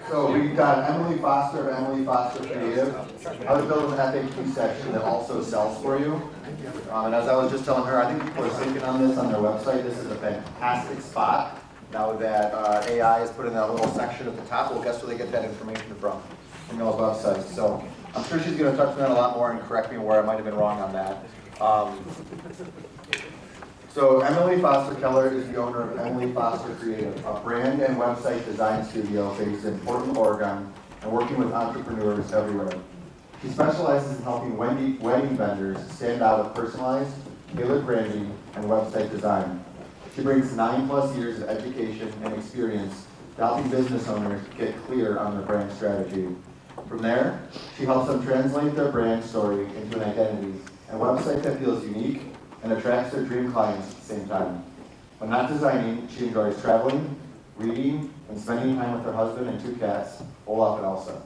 So we've got Emily Foster of Emily Foster Creative. I was building an FAQ section that also sells for you. And as I was just telling her, I think people are thinking on this on their website. This is a fantastic spot. Now that AI is put in that little section at the top, well, guess where they get that information from y'all's website. So I'm sure she's going to touch on that a lot more and correct me where I might have been wrong on that. So Emily Foster Keller is the owner of Emily Foster Creative, a brand and website design studio based in Portland, Oregon, and working with entrepreneurs everywhere. She specializes in helping wedding vendors stand out with personalized, tailored branding and website design. She brings 9+ years of education and experience helping business owners get clear on their brand strategy. From there, she helps them translate their brand story into an identity and website that feels unique and attracts their dream clients at the same time. When not designing, she enjoys traveling, reading, and spending time with her husband and 2 cats, Olaf and Elsa.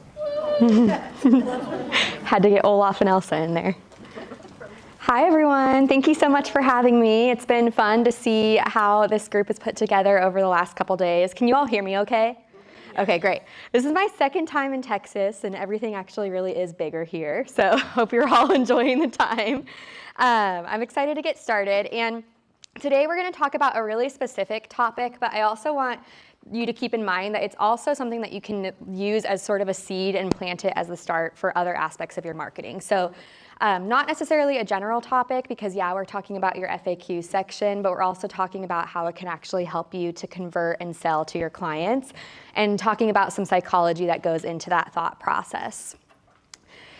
Had to get Olaf and Elsa in there. Hi everyone, thank you so much for having me. It's been fun to see how this group is put together over the last couple days. Can you all hear me okay? Okay, great. This is my second time in Texas, and everything actually really is bigger here, so hope you're all enjoying the time. I'm excited to get started, and today we're going to talk about a really specific topic, but I also want you to keep in mind that it's also something that you can use as sort of a seed and plant it as the start for other aspects of your marketing. So not necessarily a general topic because, yeah, we're talking about your FAQ section, but we're also talking about how it can actually help you to convert and sell to your clients and talking about some psychology that goes into that thought process.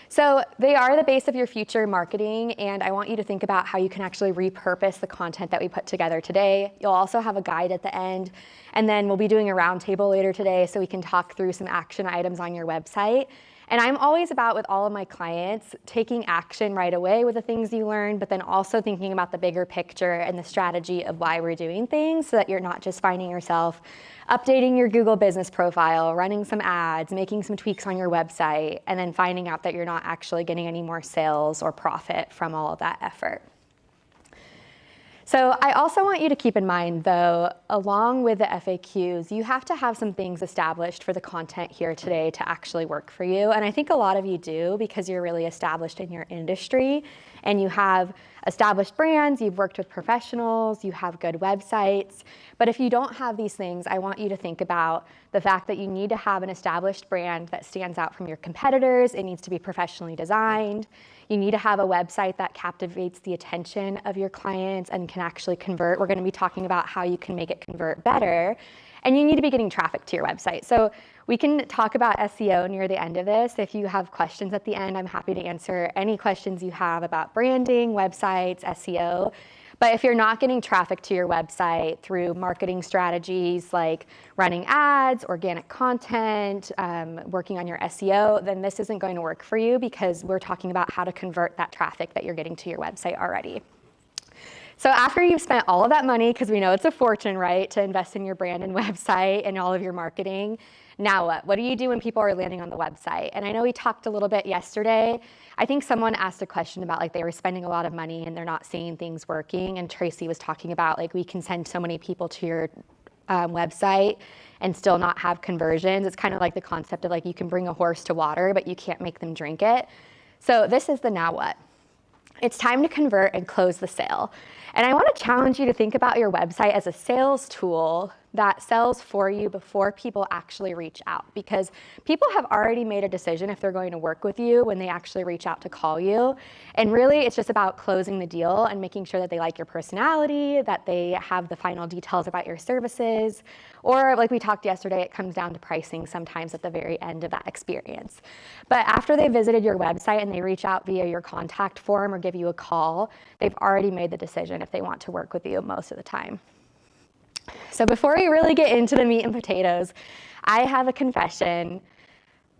So they are the base of your future marketing, and I want you to think about how you can actually repurpose the content that we put together today. You'll also have a guide at the end, and then we'll be doing a roundtable later today so we can talk through some action items on your website. And I'm always about, with all of my clients, taking action right away with the things you learn, but then also thinking about the bigger picture and the strategy of why we're doing things so that you're not just finding yourself updating your Google business profile, running some ads, making some tweaks on your website, and then finding out that you're not actually getting any more sales or profit from all of that effort. So I also want you to keep in mind, though, along with the FAQs, you have to have some things established for the content here today to actually work for you. And I think a lot of you do because you're really established in your industry and you have established brands, you've worked with professionals, you have good websites. But if you don't have these things, I want you to think about the fact that you need to have an established brand that stands out from your competitors. It needs to be professionally designed. You need to have a website that captivates the attention of your clients and can actually convert. We're going to be talking about how you can make it convert better. And you need to be getting traffic to your website. So we can talk about SEO near the end of this. If you have questions at the end, I'm happy to answer any questions you have about branding, websites, SEO. But if you're not getting traffic to your website through marketing strategies like running ads, organic content, working on your SEO, then this isn't going to work for you because we're talking about how to convert that traffic that you're getting to your website already. So after you've spent all of that money, because we know it's a fortune, right, to invest in your brand and website and all of your marketing, now what? What do you do when people are landing on the website? And I know we talked a little bit yesterday. I think someone asked a question about like they were spending a lot of money and they're not seeing things working. And Tracy was talking about like we can send so many people to your website and still not have conversions. It's kind of like the concept of like you can bring a horse to water, but you can't make them drink it. So this is the now what. It's time to convert and close the sale. And I want to challenge you to think about your website as a sales tool that sells for you before people actually reach out, because people have already made a decision if they're going to work with you when they actually reach out to call you. And really, it's just about closing the deal and making sure that they like your personality, that they have the final details about your services, or like we talked yesterday, it comes down to pricing sometimes at the very end of that experience. But after they visited your website and they reach out via your contact form or give you a call, they've already made the decision if they want to work with you most of the time. So before we really get into the meat and potatoes, I have a confession.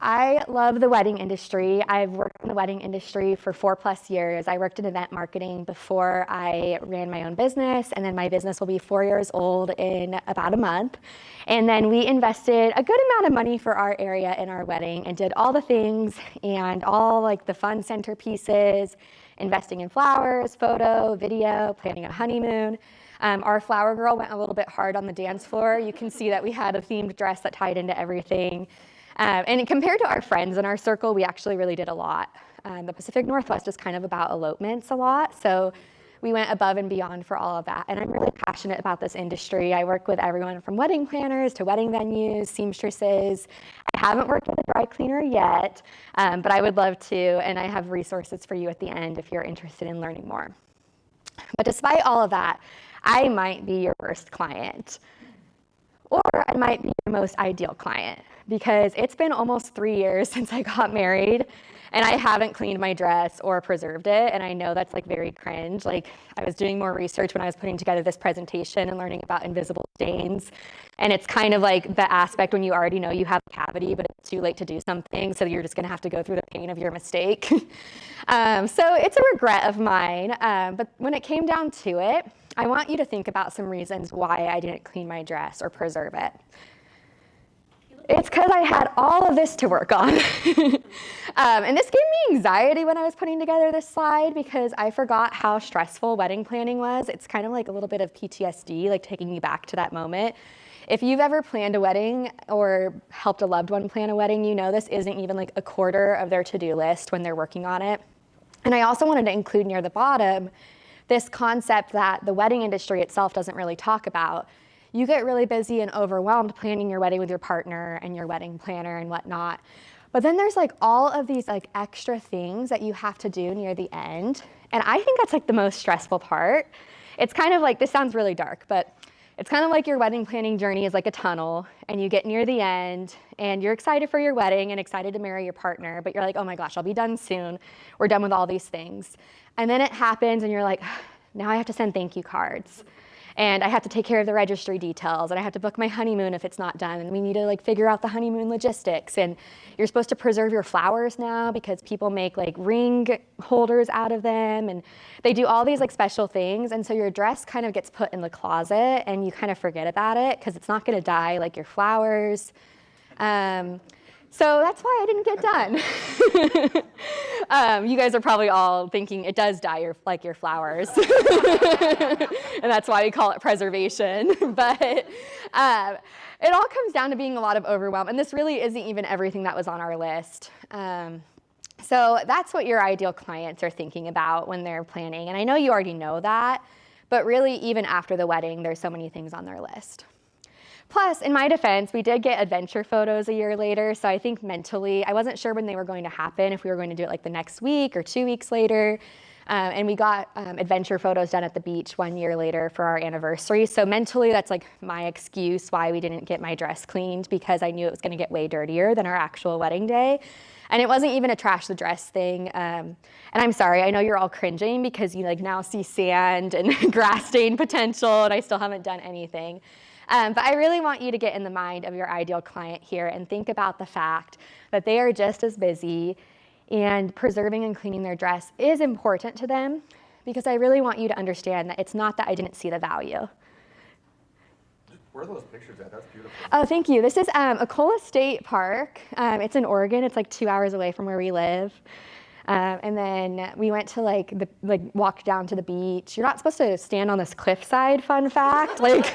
I love the wedding industry. I've worked in the wedding industry for 4+ years. I worked in event marketing before I ran my own business, and then my business will be 4 years old in about a month. And then we invested a good amount of money for our area in our wedding and did all the things and all like the fun centerpieces, investing in flowers, photo, video, planning a honeymoon. Our flower girl went a little bit hard on the dance floor. You can see that we had a themed dress that tied into everything. And compared to our friends in our circle, we actually really did a lot. The Pacific Northwest is kind of about elopements a lot, so we went above and beyond for all of that. And I'm really passionate about this industry. I work with everyone from wedding planners to wedding venues, seamstresses. I haven't worked with a dry cleaner yet, but I would love to, and I have resources for you at the end if you're interested in learning more. But despite all of that, I might be your worst client, or I might be your most ideal client, because it's been almost 3 years since I got married and I haven't cleaned my dress or preserved it. And I know that's like very cringe. Like, I was doing more research when I was putting together this presentation and learning about invisible stains. And it's kind of like the aspect when you already know you have a cavity, but it's too late to do something. So you're just gonna have to go through the pain of your mistake. So it's a regret of mine. But when it came down to it, I want you to think about some reasons why I didn't clean my dress or preserve it. It's because I had all of this to work on. And this gave me anxiety when I was putting together this slide because I forgot how stressful wedding planning was. It's kind of like a little bit of PTSD, like taking you back to that moment. If you've ever planned a wedding or helped a loved one plan a wedding, you know this isn't even like a quarter of their to-do list when they're working on it. And I also wanted to include near the bottom this concept that the wedding industry itself doesn't really talk about. You get really busy and overwhelmed planning your wedding with your partner and your wedding planner and whatnot. But then there's like all of these like extra things that you have to do near the end. And I think that's like the most stressful part. It's kind of like, this sounds really dark, but it's kind of like your wedding planning journey is like a tunnel, and you get near the end and you're excited for your wedding and excited to marry your partner, but you're like, oh my gosh, I'll be done soon. We're done with all these things. And then it happens and you're like, now I have to send thank you cards. And I have to take care of the registry details, and I have to book my honeymoon if it's not done, and we need to like figure out the honeymoon logistics. And you're supposed to preserve your flowers now because people make like ring holders out of them, and they do all these like special things. And so your dress kind of gets put in the closet and you kind of forget about it because it's not going to die like your flowers. So that's why I didn't get done. You guys are probably all thinking it does die like your flowers. And that's why we call it preservation. But it all comes down to being a lot of overwhelm. And this really isn't even everything that was on our list. So that's what your ideal clients are thinking about when they're planning. And I know you already know that, but really even after the wedding, there's so many things on their list. Plus, in my defense, we did get adventure photos a year later, so I think mentally, I wasn't sure when they were going to happen, if we were going to do it like the next week or 2 weeks later, and we got adventure photos done at the beach 1 year later for our anniversary, so mentally, that's like my excuse why we didn't get my dress cleaned, because I knew it was gonna get way dirtier than our actual wedding day. And it wasn't even a trash the dress thing. And I'm sorry, I know you're all cringing because you like now see sand and grass stain potential, and I still haven't done anything. But I really want you to get in the mind of your ideal client here and think about the fact that they are just as busy, and preserving and cleaning their dress is important to them, because I really want you to understand that it's not that I didn't see the value. Where are those pictures at? That's beautiful. Oh, thank you. This is Ecola State Park. It's in Oregon. It's like 2 hours away from where we live. And then we went to walk down to the beach. You're not supposed to stand on this cliffside, fun fact. Like,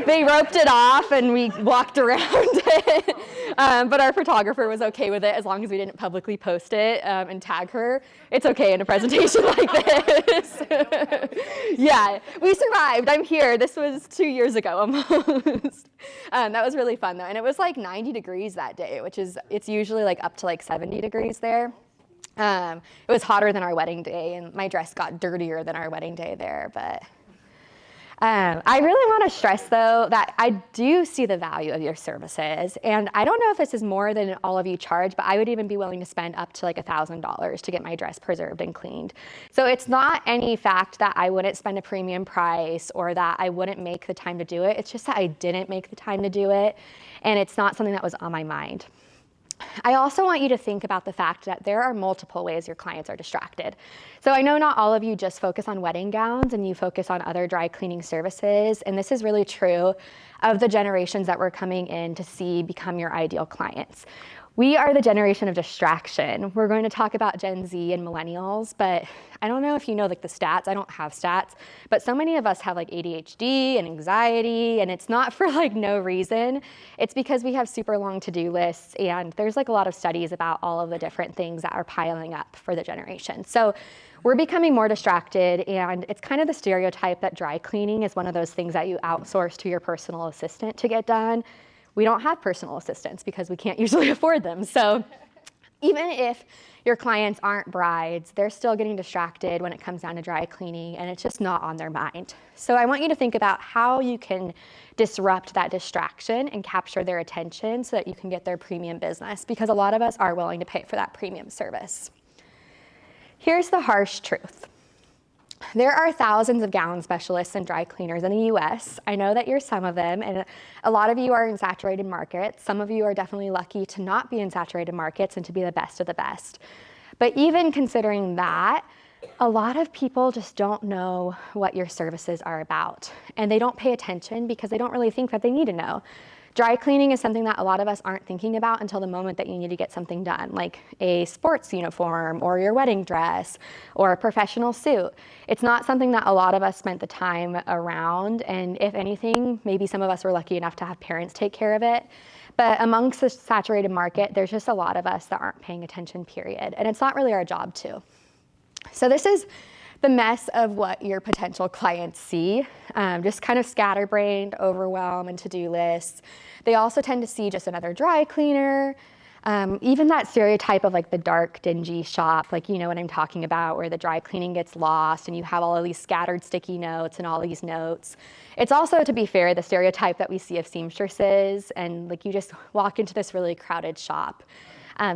they roped it off and we walked around it. But our photographer was okay with it as long as we didn't publicly post it and tag her. It's okay in a presentation like this. Yeah, we survived. I'm here. This was 2 years ago almost. That was really fun though. And it was like 90 degrees that day, it's usually like up to like 70 degrees there. It was hotter than our wedding day, and my dress got dirtier than our wedding day there, but I really want to stress, though, that I do see the value of your services, and I don't know if this is more than all of you charge, but I would even be willing to spend up to like $1,000 to get my dress preserved and cleaned. So it's not any fact that I wouldn't spend a premium price or that I wouldn't make the time to do it. It's just that I didn't make the time to do it, and it's not something that was on my mind. I also want you to think about the fact that there are multiple ways your clients are distracted. So I know not all of you just focus on wedding gowns and you focus on other dry cleaning services, and this is really true of the generations that we're coming in to see become your ideal clients. We are the generation of distraction. We're going to talk about Gen Z and millennials, but I don't know if you know like the stats. I don't have stats, but so many of us have like ADHD and anxiety, and it's not for like no reason. It's because we have super long to-do lists, and there's like a lot of studies about all of the different things that are piling up for the generation. So we're becoming more distracted, and it's kind of the stereotype that dry cleaning is one of those things that you outsource to your personal assistant to get done. We don't have personal assistants because we can't usually afford them. So even if your clients aren't brides, they're still getting distracted when it comes down to dry cleaning, and it's just not on their mind. So I want you to think about how you can disrupt that distraction and capture their attention so that you can get their premium business, because a lot of us are willing to pay for that premium service. Here's the harsh truth. There are thousands of gown specialists and dry cleaners in the US. I know that you're some of them, and a lot of you are in saturated markets. Some of you are definitely lucky to not be in saturated markets and to be the best of the best. But even considering that, a lot of people just don't know what your services are about, and they don't pay attention because they don't really think that they need to know. Dry cleaning is something that a lot of us aren't thinking about until the moment that you need to get something done, like a sports uniform or your wedding dress or a professional suit. It's not something that a lot of us spent the time around, and if anything, maybe some of us were lucky enough to have parents take care of it. But amongst the saturated market, there's just a lot of us that aren't paying attention, period. And it's not really our job to. So this is the mess of what your potential clients see, just kind of scatterbrained, overwhelmed, and to-do lists. They also tend to see just another dry cleaner, even that stereotype of like the dark, dingy shop, like you know what I'm talking about, where the dry cleaning gets lost and you have all of these scattered sticky notes and all these notes. It's also, to be fair, the stereotype that we see of seamstresses, and like you just walk into this really crowded shop.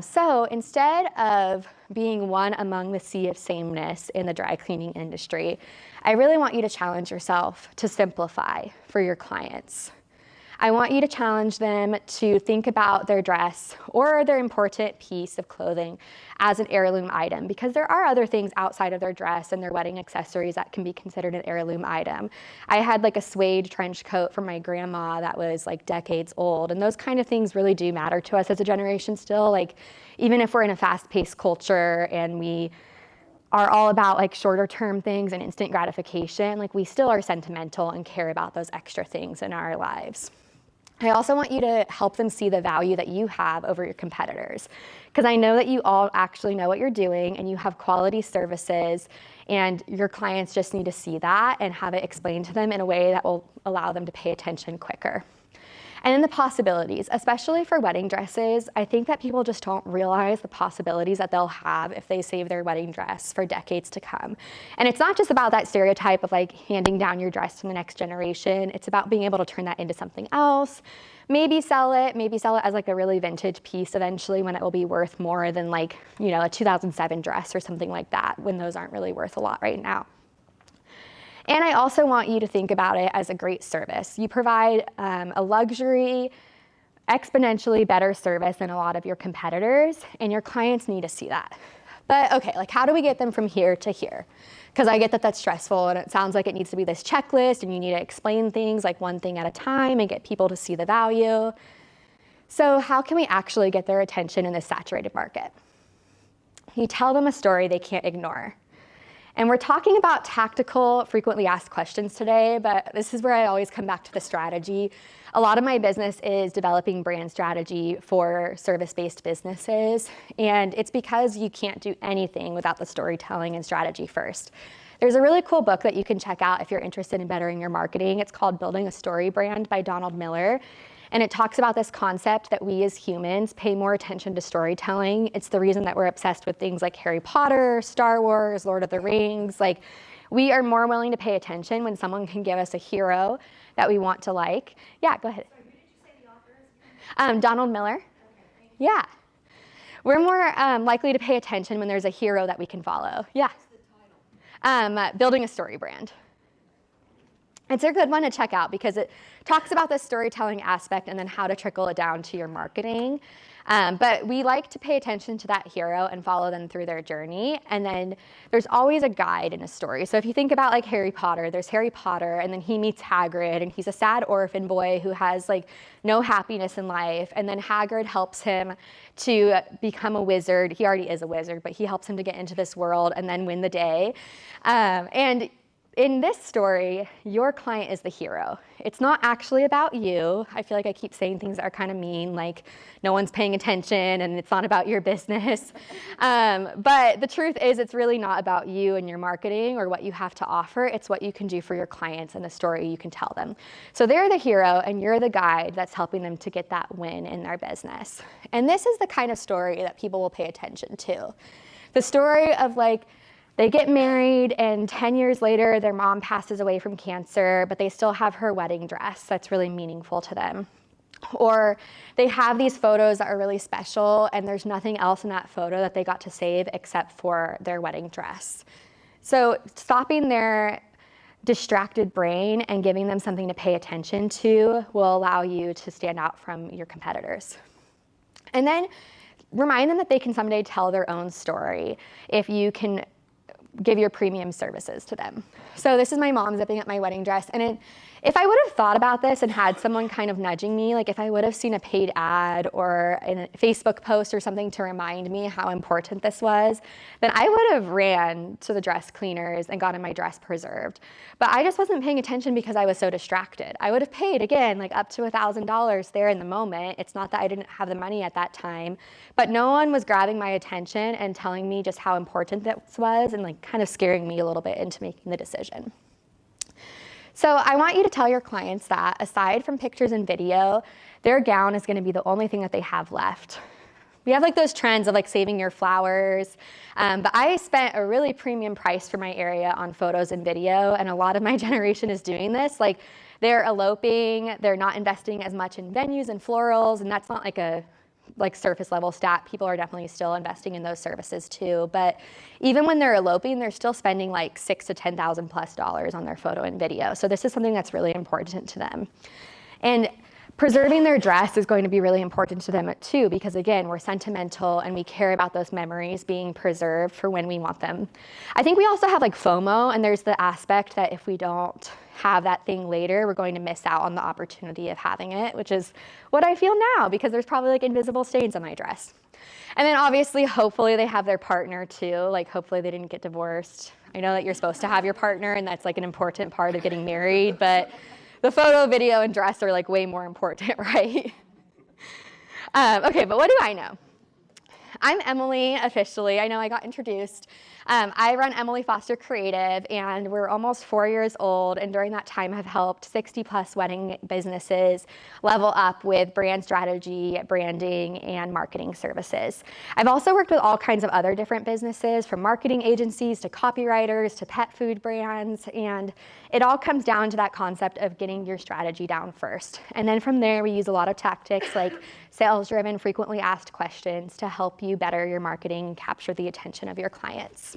So instead of being one among the sea of sameness in the dry cleaning industry, I really want you to challenge yourself to simplify for your clients. I want you to challenge them to think about their dress or their important piece of clothing as an heirloom item, because there are other things outside of their dress and their wedding accessories that can be considered an heirloom item. I had like a suede trench coat from my grandma that was like decades old, and those kind of things really do matter to us as a generation still. Like even if we're in a fast-paced culture and we are all about like shorter term things and instant gratification, like we still are sentimental and care about those extra things in our lives. I also want you to help them see the value that you have over your competitors, because I know that you all actually know what you're doing and you have quality services, and your clients just need to see that and have it explained to them in a way that will allow them to pay attention quicker. And then the possibilities, especially for wedding dresses, I think that people just don't realize the possibilities that they'll have if they save their wedding dress for decades to come. And it's not just about that stereotype of like handing down your dress to the next generation. It's about being able to turn that into something else, maybe sell it as like a really vintage piece eventually when it will be worth more than like, you know, a 2007 dress or something like that, when those aren't really worth a lot right now. And I also want you to think about it as a great service. You provide a luxury, exponentially better service than a lot of your competitors, and your clients need to see that. But okay, like how do we get them from here to here? Because I get that that's stressful, and it sounds like it needs to be this checklist, and you need to explain things like one thing at a time and get people to see the value. So how can we actually get their attention in this saturated market? You tell them a story they can't ignore. And we're talking about tactical, frequently asked questions today, but this is where I always come back to the strategy. A lot of my business is developing brand strategy for service-based businesses, and it's because you can't do anything without the storytelling and strategy first. There's a really cool book that you can check out if you're interested in bettering your marketing. It's called Building a Story Brand by Donald Miller. And it talks about this concept that we as humans pay more attention to storytelling. It's the reason that we're obsessed with things like Harry Potter, Star Wars, Lord of the Rings. Like, we are more willing to pay attention when someone can give us a hero that we want to like. Yeah, go ahead. Sorry, who did you say the author is? Donald Miller. Okay, thank you. Yeah. We're more likely to pay attention when there's a hero that we can follow. Yeah. What's the title? Building a Story Brand. It's a good one to check out because it talks about the storytelling aspect and then how to trickle it down to your marketing. But we like to pay attention to that hero and follow them through their journey. And then there's always a guide in a story. So if you think about like Harry Potter, there's Harry Potter and then he meets Hagrid and he's a sad orphan boy who has like no happiness in life. And then Hagrid helps him to become a wizard. He already is a wizard, but he helps him to get into this world and then win the day. And in this story, your client is the hero. It's not actually about you. I feel like I keep saying things that are kind of mean, like no one's paying attention and it's not about your business. But the truth is it's really not about you and your marketing or what you have to offer. It's what you can do for your clients and the story you can tell them. So they're the hero and you're the guide that's helping them to get that win in their business. And this is the kind of story that people will pay attention to. The story of like, they get married and 10 years later, their mom passes away from cancer, but they still have her wedding dress that's really meaningful to them. Or they have these photos that are really special and there's nothing else in that photo that they got to save except for their wedding dress. So stopping their distracted brain and giving them something to pay attention to will allow you to stand out from your competitors. And then remind them that they can someday tell their own story if you can give your premium services to them. So this is my mom zipping up my wedding dress. And if I would have thought about this and had someone kind of nudging me, like if I would have seen a paid ad or a Facebook post or something to remind me how important this was, then I would have ran to the dress cleaners and gotten my dress preserved. But I just wasn't paying attention because I was so distracted. I would have paid, again, like up to $1,000 there in the moment. It's not that I didn't have the money at that time, but no one was grabbing my attention and telling me just how important this was and like kind of scaring me a little bit into making the decision. So I want you to tell your clients that aside from pictures and video, their gown is going to be the only thing that they have left. We have like those trends of like saving your flowers, but I spent a really premium price for my area on photos and video, and a lot of my generation is doing this. Like they're eloping, they're not investing as much in venues and florals, and that's not like a surface level stat. People are definitely still investing in those services too. But even when they're eloping, they're still spending like $6,000 to $10,000+ on their photo and video. So this is something that's really important to them. And preserving their dress is going to be really important to them too, because again, we're sentimental and we care about those memories being preserved for when we want them. I think we also have like FOMO, and there's the aspect that if we don't have that thing later, we're going to miss out on the opportunity of having it, which is what I feel now because there's probably like invisible stains on my dress. And then obviously, hopefully they have their partner too, like hopefully they didn't get divorced. I know that you're supposed to have your partner and that's like an important part of getting married, but the photo, video, and dress are like way more important, right? Okay, but what do I know? I'm Emily officially. I know I got introduced. I run Emily Foster Creative, and we're almost 4 years old, and during that time have helped 60+ wedding businesses level up with brand strategy, branding, and marketing services. I've also worked with all kinds of other different businesses, from marketing agencies to copywriters to pet food brands, and it all comes down to that concept of getting your strategy down first. And then from there, we use a lot of tactics like sales-driven, frequently asked questions to help you better your marketing and capture the attention of your clients.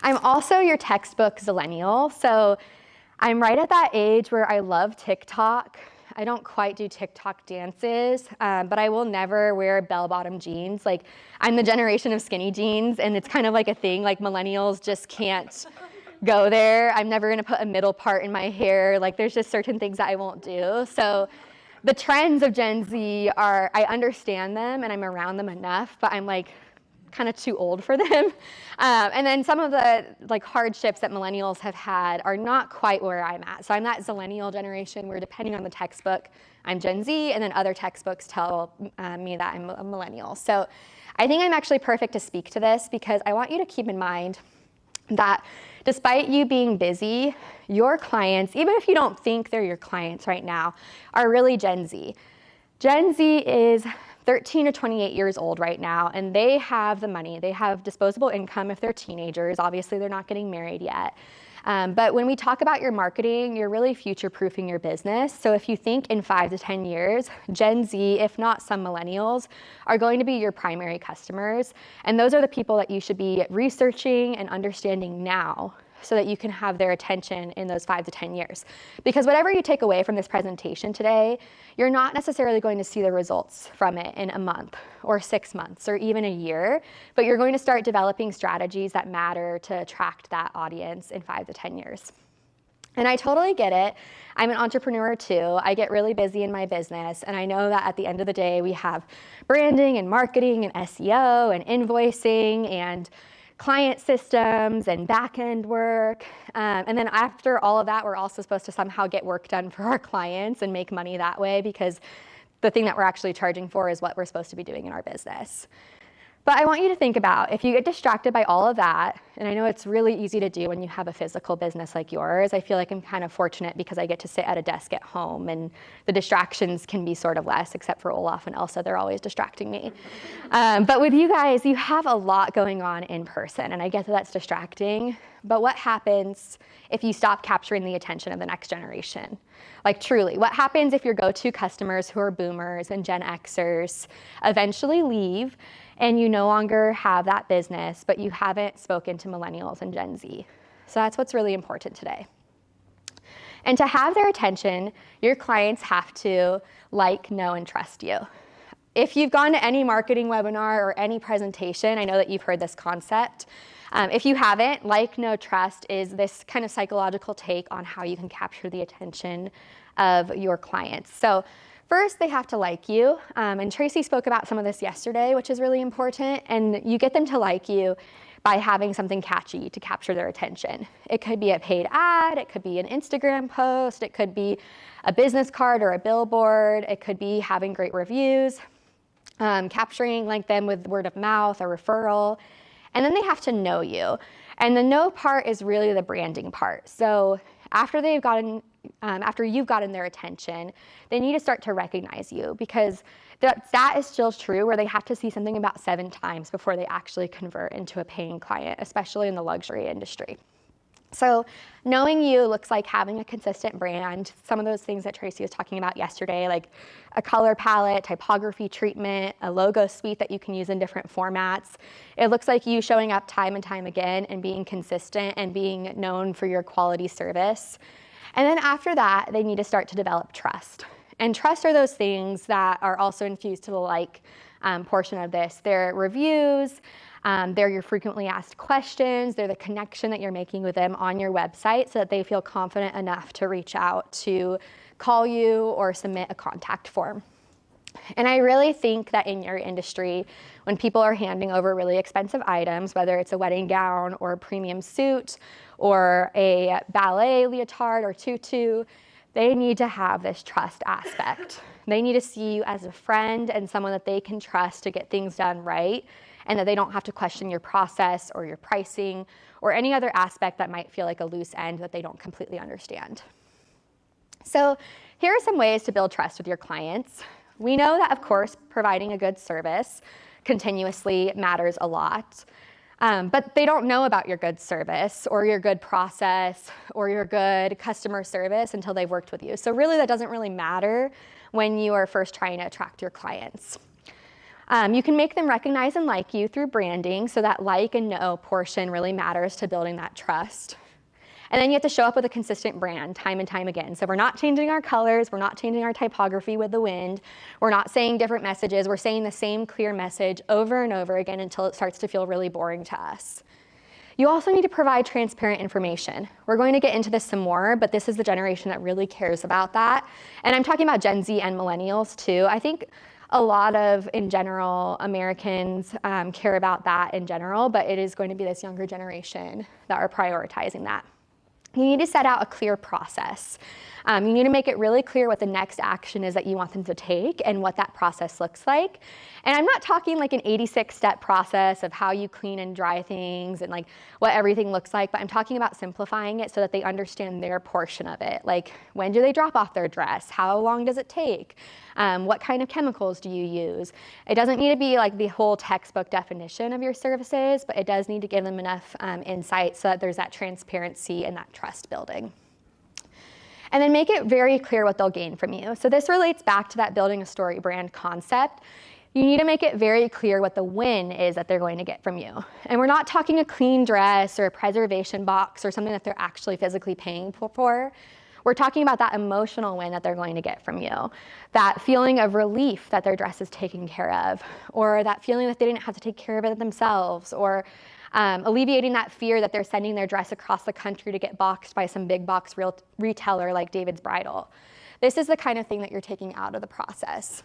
I'm also your textbook zillennial, so I'm right at that age where I love TikTok. I don't quite do TikTok dances, but I will never wear bell-bottom jeans. Like, I'm the generation of skinny jeans, and it's kind of like a thing, like millennials just can't go there. I'm never gonna put a middle part in my hair. Like, there's just certain things that I won't do. So the trends of Gen Z are, I understand them and I'm around them enough, but I'm like kind of too old for them. And then some of the like hardships that millennials have had are not quite where I'm at. So I'm that zillennial generation where, depending on the textbook, I'm Gen Z, and then other textbooks tell me that I'm a millennial. So I think I'm actually perfect to speak to this because I want you to keep in mind that despite you being busy, your clients, even if you don't think they're your clients right now, are really Gen Z. Gen Z is 13 to 28 years old right now, and they have the money. They have disposable income if they're teenagers. Obviously, they're not getting married yet. But when we talk about your marketing, you're really future-proofing your business. So if you think in 5 to 10 years, Gen Z, if not some millennials, are going to be your primary customers. And those are the people that you should be researching and understanding now so that you can have their attention in those 5 to 10 years. Because whatever you take away from this presentation today, you're not necessarily going to see the results from it in a month or 6 months or even a year, but you're going to start developing strategies that matter to attract that audience in 5 to 10 years. And I totally get it. I'm an entrepreneur too. I get really busy in my business, and I know that at the end of the day, we have branding and marketing and SEO and invoicing and client systems and back-end work. And then after all of that, we're also supposed to somehow get work done for our clients and make money that way, because the thing that we're actually charging for is what we're supposed to be doing in our business. But I want you to think about, if you get distracted by all of that, and I know it's really easy to do when you have a physical business like yours. I feel like I'm kind of fortunate because I get to sit at a desk at home, and the distractions can be sort of less, except for Olaf and Elsa. They're always distracting me. But with you guys, you have a lot going on in person, and I get that that's distracting. But what happens if you stop capturing the attention of the next generation? Like truly, what happens if your go-to customers who are boomers and Gen Xers eventually leave and you no longer have that business, but you haven't spoken to millennials and Gen Z? So that's what's really important today. And to have their attention, your clients have to like, know, and trust you. If you've gone to any marketing webinar or any presentation, I know that you've heard this concept. If you haven't, like, know, trust is this kind of psychological take on how you can capture the attention of your clients. So first, they have to like you. And Tracy spoke about some of this yesterday, which is really important. And you get them to like you by having something catchy to capture their attention. It could be a paid ad, it could be an Instagram post, it could be a business card or a billboard, it could be having great reviews, capturing like them with word of mouth or referral. And then they have to know you. And the know part is really the branding part. So after you've gotten their attention, they need to start to recognize you, because that is still true, where they have to see something about 7 times before they actually convert into a paying client, especially in the luxury industry. So knowing you looks like having a consistent brand, some of those things that Tracy was talking about yesterday, like a color palette, typography treatment, a logo suite that you can use in different formats. It looks like you showing up time and time again and being consistent and being known for your quality service. And then after that, they need to start to develop trust. And trust are those things that are also infused to the like portion of this. They're reviews, they're your frequently asked questions, they're the connection that you're making with them on your website so that they feel confident enough to reach out to call you or submit a contact form. And I really think that in your industry, when people are handing over really expensive items, whether it's a wedding gown or a premium suit or a ballet leotard or tutu, they need to have this trust aspect. They need to see you as a friend and someone that they can trust to get things done right, and that they don't have to question your process or your pricing or any other aspect that might feel like a loose end that they don't completely understand. So here are some ways to build trust with your clients. We know that, of course, providing a good service continuously matters a lot. But they don't know about your good service or your good process or your good customer service until they've worked with you. So really, that doesn't really matter when you are first trying to attract your clients. You can make them recognize and like you through branding, so that like and know portion really matters to building that trust. And then you have to show up with a consistent brand time and time again. So we're not changing our colors, we're not changing our typography with the wind, we're not saying different messages, we're saying the same clear message over and over again until it starts to feel really boring to us. You also need to provide transparent information. We're going to get into this some more, but this is the generation that really cares about that. And I'm talking about Gen Z and millennials too. I think a lot of, in general, Americans care about that in general, but it is going to be this younger generation that are prioritizing that. You need to set out a clear process. You need to make it really clear what the next action is that you want them to take and what that process looks like. And I'm not talking like an 86-step process of how you clean and dry things and like what everything looks like, but I'm talking about simplifying it so that they understand their portion of it. Like, when do they drop off their dress? How long does it take? What kind of chemicals do you use? It doesn't need to be like the whole textbook definition of your services, but it does need to give them enough insight so that there's that transparency and that trust building. And then make it very clear what they'll gain from you. So this relates back to that building a story brand concept. You need to make it very clear what the win is that they're going to get from you. And we're not talking a clean dress or a preservation box or something that they're actually physically paying for. We're talking about that emotional win that they're going to get from you, that feeling of relief that their dress is taken care of, or that feeling that they didn't have to take care of it themselves, or alleviating that fear that they're sending their dress across the country to get boxed by some big box retailer like David's Bridal. This is the kind of thing that you're taking out of the process.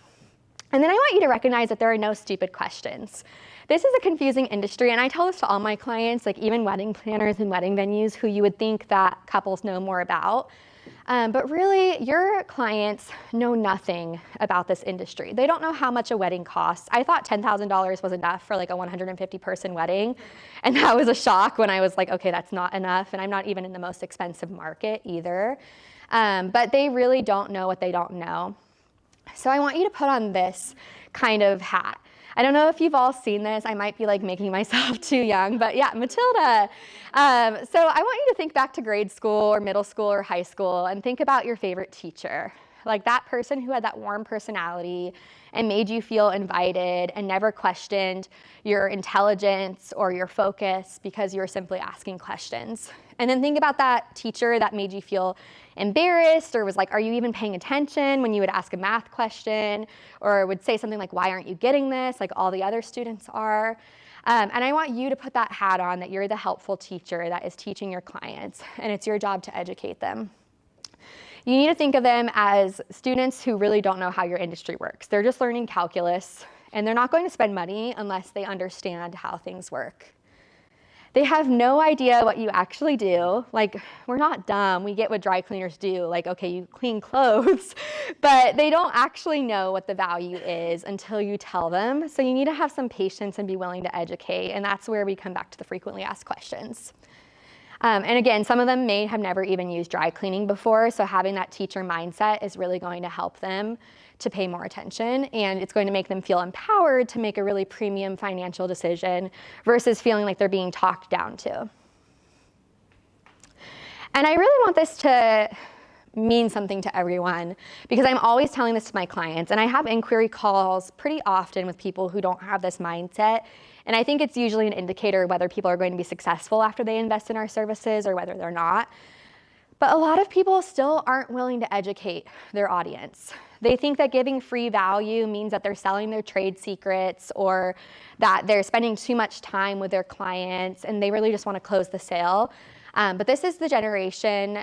And then I want you to recognize that there are no stupid questions. This is a confusing industry, and I tell this to all my clients, like even wedding planners and wedding venues who you would think that couples know more about. But really, your clients know nothing about this industry. They don't know how much a wedding costs. I thought $10,000 was enough for like a 150-person wedding, and that was a shock when I was like, okay, that's not enough, and I'm not even in the most expensive market either. But they really don't know what they don't know. So I want you to put on this kind of hat. I don't know if you've all seen this. I might be like making myself too young, but yeah, Matilda. So I want you to think back to grade school or middle school or high school and think about your favorite teacher. Like that person who had that warm personality and made you feel invited and never questioned your intelligence or your focus because you were simply asking questions. And then think about that teacher that made you feel embarrassed or was like, are you even paying attention when you would ask a math question or would say something like, why aren't you getting this? Like all the other students are. And I want you to put that hat on that you're the helpful teacher that is teaching your clients and it's your job to educate them. You need to think of them as students who really don't know how your industry works. They're just learning calculus and they're not going to spend money unless they understand how things work. They have no idea what you actually do. Like, we're not dumb. We get what dry cleaners do. Like, okay, you clean clothes, but they don't actually know what the value is until you tell them. So you need to have some patience and be willing to educate. And that's where we come back to the frequently asked questions. And again, some of them may have never even used dry cleaning before. So having that teacher mindset is really going to help them to pay more attention, and it's going to make them feel empowered to make a really premium financial decision versus feeling like they're being talked down to. And I really want this to mean something to everyone because I'm always telling this to my clients, and I have inquiry calls pretty often with people who don't have this mindset, and I think it's usually an indicator whether people are going to be successful after they invest in our services or whether they're not. But a lot of people still aren't willing to educate their audience. They think that giving free value means that they're selling their trade secrets or that they're spending too much time with their clients and they really just want to close the sale. But this is the generation,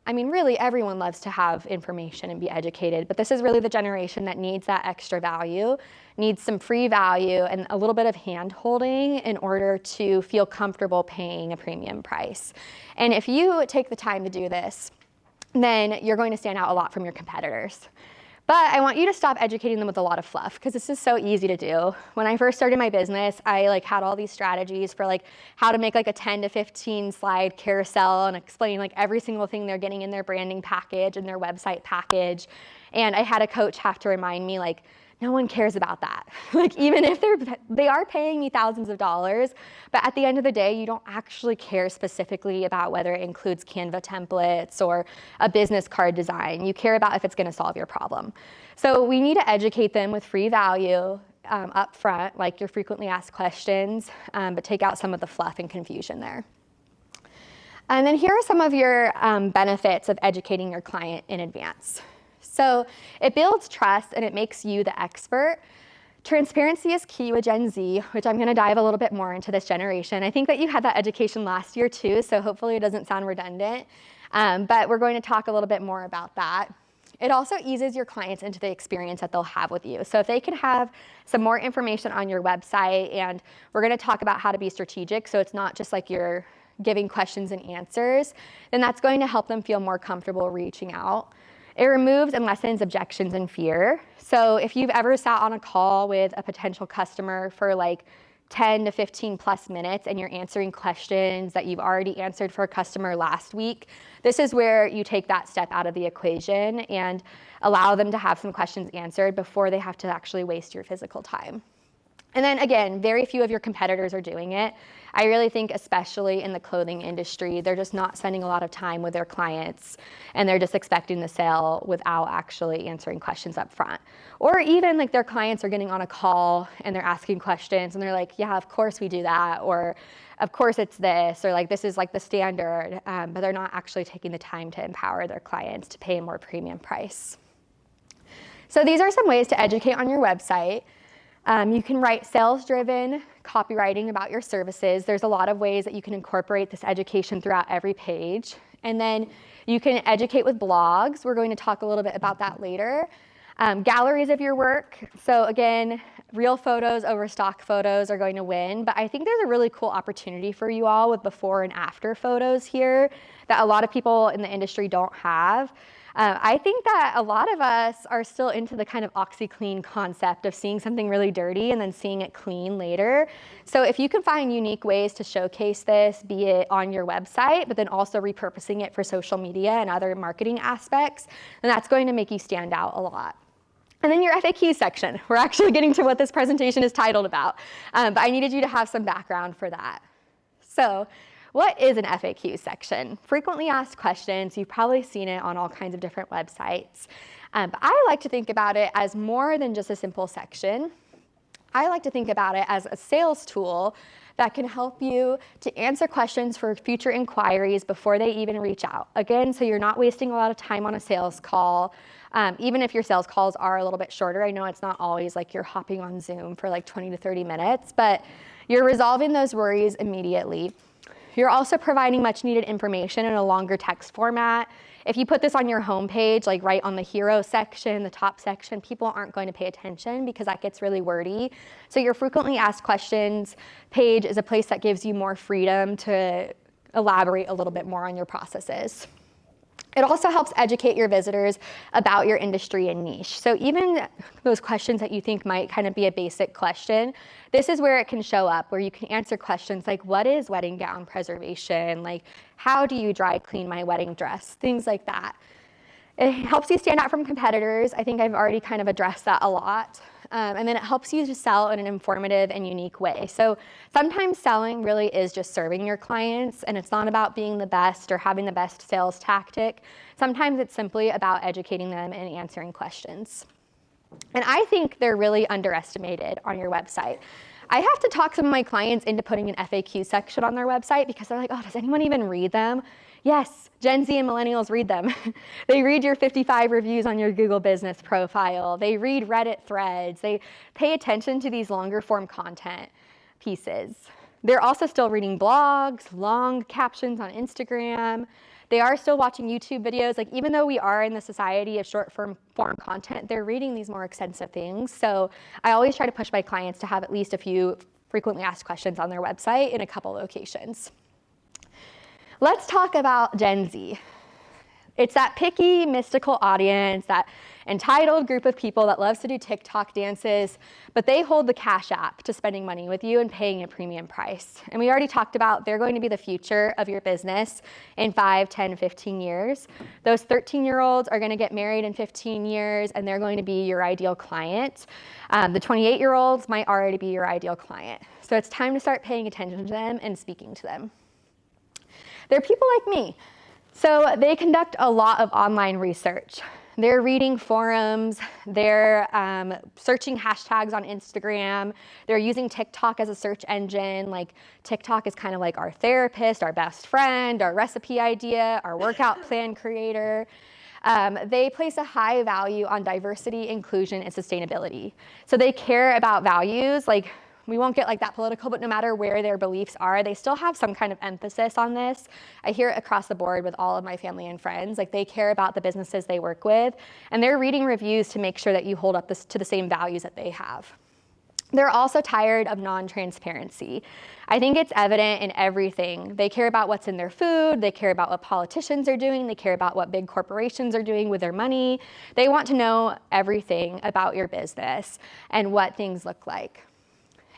I mean, really everyone loves to have information and be educated, but this is really the generation that needs that extra value, needs some free value and a little bit of hand-holding in order to feel comfortable paying a premium price. And if you take the time to do this, then you're going to stand out a lot from your competitors. But I want you to stop educating them with a lot of fluff because this is so easy to do. When I first started my business, I had all these strategies for how to make a 10 to 15 slide carousel and explain every single thing they're getting in their branding package and their website package. And I had a coach have to remind me no one cares about that. Even if they are paying me thousands of dollars, but at the end of the day, you don't actually care specifically about whether it includes Canva templates or a business card design. You care about if it's gonna solve your problem. So we need to educate them with free value up front, like your frequently asked questions, but take out some of the fluff and confusion there. And then here are some of your benefits of educating your client in advance. So it builds trust and it makes you the expert. Transparency is key with Gen Z, which I'm going to dive a little bit more into this generation. I think that you had that education last year too, so hopefully it doesn't sound redundant. But we're going to talk a little bit more about that. It also eases your clients into the experience that they'll have with you. So if they can have some more information on your website, and we're going to talk about how to be strategic, so it's not just you're giving questions and answers, then that's going to help them feel more comfortable reaching out. It removes and lessens objections and fear. So if you've ever sat on a call with a potential customer for 10 to 15 plus minutes and you're answering questions that you've already answered for a customer last week, this is where you take that step out of the equation and allow them to have some questions answered before they have to actually waste your physical time. And then again, very few of your competitors are doing it. I really think, especially in the clothing industry, they're just not spending a lot of time with their clients, and they're just expecting the sale without actually answering questions up front. Or even like their clients are getting on a call and they're asking questions and they're like, yeah, of course we do that, or of course it's this, or like this is like the standard, but they're not actually taking the time to empower their clients to pay a more premium price. So these are some ways to educate on your website. You can write sales-driven copywriting about your services. There's a lot of ways that you can incorporate this education throughout every page. And then you can educate with blogs. We're going to talk a little bit about that later. Galleries of your work. So again, real photos over stock photos are going to win, but I think there's a really cool opportunity for you all with before and after photos here that a lot of people in the industry don't have. I think that a lot of us are still into the kind of OxyClean concept of seeing something really dirty and then seeing it clean later. So if you can find unique ways to showcase this, be it on your website, but then also repurposing it for social media and other marketing aspects, then that's going to make you stand out a lot. And then your FAQ section. We're actually getting to what this presentation is titled about, but I needed you to have some background for that. So what is an FAQ section? Frequently asked questions. You've probably seen it on all kinds of different websites. But I like to think about it as more than just a simple section. I like to think about it as a sales tool that can help you to answer questions for future inquiries before they even reach out. Again, so you're not wasting a lot of time on a sales call. Even if your sales calls are a little bit shorter, I know it's not always like you're hopping on Zoom for like 20 to 30 minutes, but you're resolving those worries immediately. You're also providing much needed information in a longer text format. If you put this on your homepage, like right on the hero section, the top section, people aren't going to pay attention because that gets really wordy. So your frequently asked questions page is a place that gives you more freedom to elaborate a little bit more on your processes. It also helps educate your visitors about your industry and niche. So even those questions that you think might kind of be a basic question, this is where it can show up, where you can answer questions like, what is wedding gown preservation? Like, how do you dry clean my wedding dress? Things like that. It helps you stand out from competitors. I think I've already kind of addressed that a lot. And then it helps you to sell in an informative and unique way. So sometimes selling really is just serving your clients, and it's not about being the best or having the best sales tactic. Sometimes it's simply about educating them and answering questions. And I think they're really underestimated on your website. I have to talk some of my clients into putting an FAQ section on their website because they're like, oh, does anyone even read them? Yes, Gen Z and millennials read them. They read your 55 reviews on your Google business profile. They read Reddit threads. They pay attention to these longer form content pieces. They're also still reading blogs, long captions on Instagram. They are still watching YouTube videos. Like, even though we are in the society of short form content, they're reading these more extensive things. So I always try to push my clients to have at least a few frequently asked questions on their website in a couple locations. Let's talk about Gen Z. It's that picky, mystical audience, that entitled group of people that loves to do TikTok dances, but they hold the Cash App to spending money with you and paying a premium price. And we already talked about they're going to be the future of your business in 5, 10, 15 years. Those 13-year-olds are going to get married in 15 years, and they're going to be your ideal client. The 28-year-olds might already be your ideal client. So it's time to start paying attention to them and speaking to them. They're people like me. So they conduct a lot of online research. They're reading forums, they're searching hashtags on Instagram, they're using TikTok as a search engine. Like, TikTok is kind of like our therapist, our best friend, our recipe idea, our workout plan creator. They place a high value on diversity, inclusion, and sustainability. So they care about values, like, we won't get like that political, but no matter where their beliefs are, they still have some kind of emphasis on this. I hear it across the board with all of my family and friends. Like, they care about the businesses they work with, and they're reading reviews to make sure that you hold up to the same values that they have. They're also tired of non-transparency. I think it's evident in everything. They care about what's in their food, they care about what politicians are doing, they care about what big corporations are doing with their money. They want to know everything about your business and what things look like.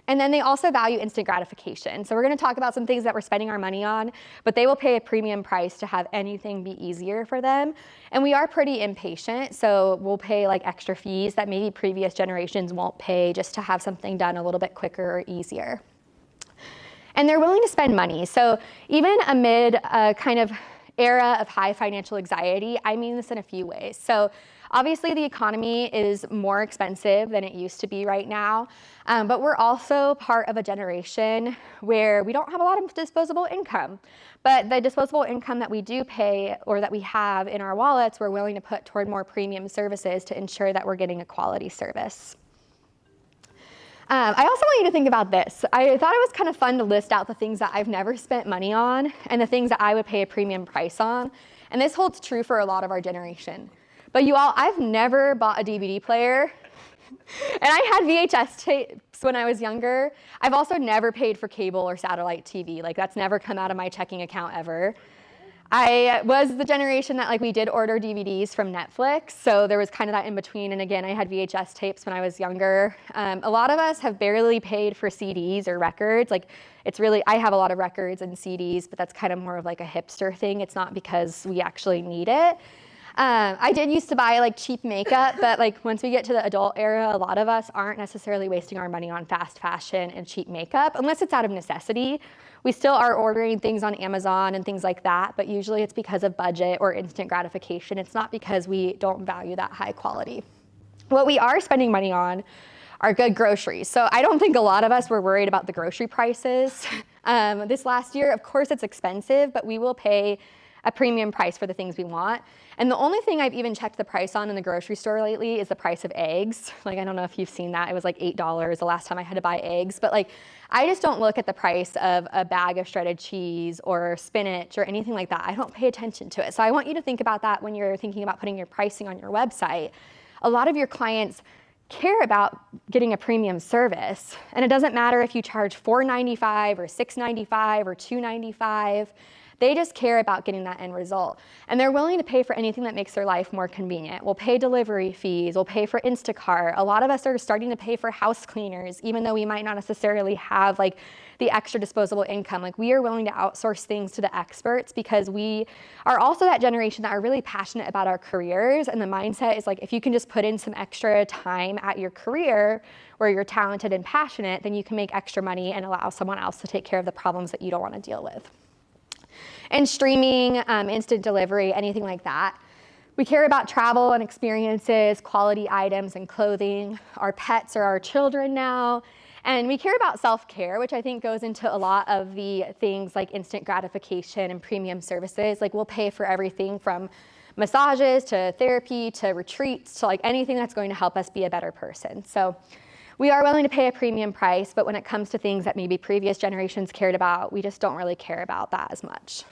And then they also value instant gratification. So we're going to talk about some things that we're spending our money on, but they will pay a premium price to have anything be easier for them. And we are pretty impatient, so we'll pay like extra fees that maybe previous generations won't pay just to have something done a little bit quicker or easier. And they're willing to spend money. So even amid a kind of era of high financial anxiety, I mean this in a few ways. So obviously the economy is more expensive than it used to be right now, but we're also part of a generation where we don't have a lot of disposable income. But the disposable income that we do pay or that we have in our wallets, we're willing to put toward more premium services to ensure that we're getting a quality service. I also want you to think about this. I thought it was kind of fun to list out the things that I've never spent money on and the things that I would pay a premium price on. And this holds true for a lot of our generation. But you all, I've never bought a DVD player. And I had VHS tapes when I was younger. I've also never paid for cable or satellite TV. Like that's never come out of my checking account ever. I was the generation that we did order DVDs from Netflix, so there was kind of that in between. And again, I had VHS tapes when I was younger. A lot of us have barely paid for CDs or records. I have a lot of records and CDs, but that's kind of more of like a hipster thing. It's not because we actually need it. I did used to buy cheap makeup, but once we get to the adult era, a lot of us aren't necessarily wasting our money on fast fashion and cheap makeup, unless it's out of necessity. We still are ordering things on Amazon and things like that, but usually it's because of budget or instant gratification. It's not because we don't value that high quality. What we are spending money on are good groceries. So I don't think a lot of us were worried about the grocery prices. This last year, of course it's expensive, but we will pay a premium price for the things we want. And the only thing I've even checked the price on in the grocery store lately is the price of eggs. I don't know if you've seen that. It was $8 the last time I had to buy eggs. But I just don't look at the price of a bag of shredded cheese or spinach or anything like that. I don't pay attention to it. So I want you to think about that when you're thinking about putting your pricing on your website. A lot of your clients care about getting a premium service. And it doesn't matter if you charge $4.95 or $6.95 or $2.95. They just care about getting that end result. And they're willing to pay for anything that makes their life more convenient. We'll pay delivery fees, we'll pay for Instacart. A lot of us are starting to pay for house cleaners, even though we might not necessarily have the extra disposable income. We are willing to outsource things to the experts because we are also that generation that are really passionate about our careers. And the mindset is if you can just put in some extra time at your career where you're talented and passionate, then you can make extra money and allow someone else to take care of the problems that you don't want to deal with. And streaming, instant delivery, anything like that. We care about travel and experiences, quality items and clothing. Our pets are our children now. And we care about self-care, which I think goes into a lot of the things like instant gratification and premium services. We'll pay for everything from massages to therapy to retreats to anything that's going to help us be a better person. So we are willing to pay a premium price, but when it comes to things that maybe previous generations cared about, we just don't really care about that as much.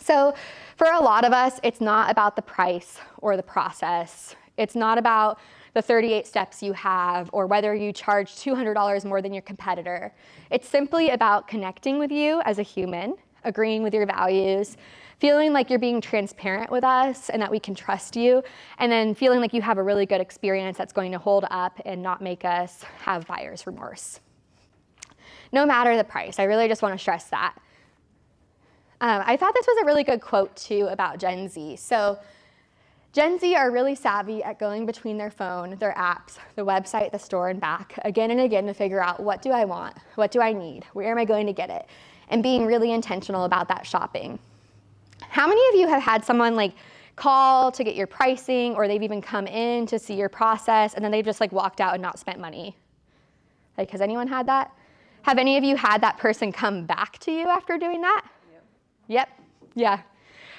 So for a lot of us, it's not about the price or the process. It's not about the 38 steps you have or whether you charge $200 more than your competitor. It's simply about connecting with you as a human, agreeing with your values, feeling like you're being transparent with us and that we can trust you, and then feeling like you have a really good experience that's going to hold up and not make us have buyer's remorse. No matter the price, I really just want to stress that. I thought this was a really good quote too about Gen Z. So Gen Z are really savvy at going between their phone, their apps, the website, the store, and back again and again to figure out what do I want, what do I need, where am I going to get it, and being really intentional about that shopping. How many of you have had someone call to get your pricing, or they've even come in to see your process and then they've just walked out and not spent money? Has anyone had that? Have any of you had that person come back to you after doing that? Yep. Yeah.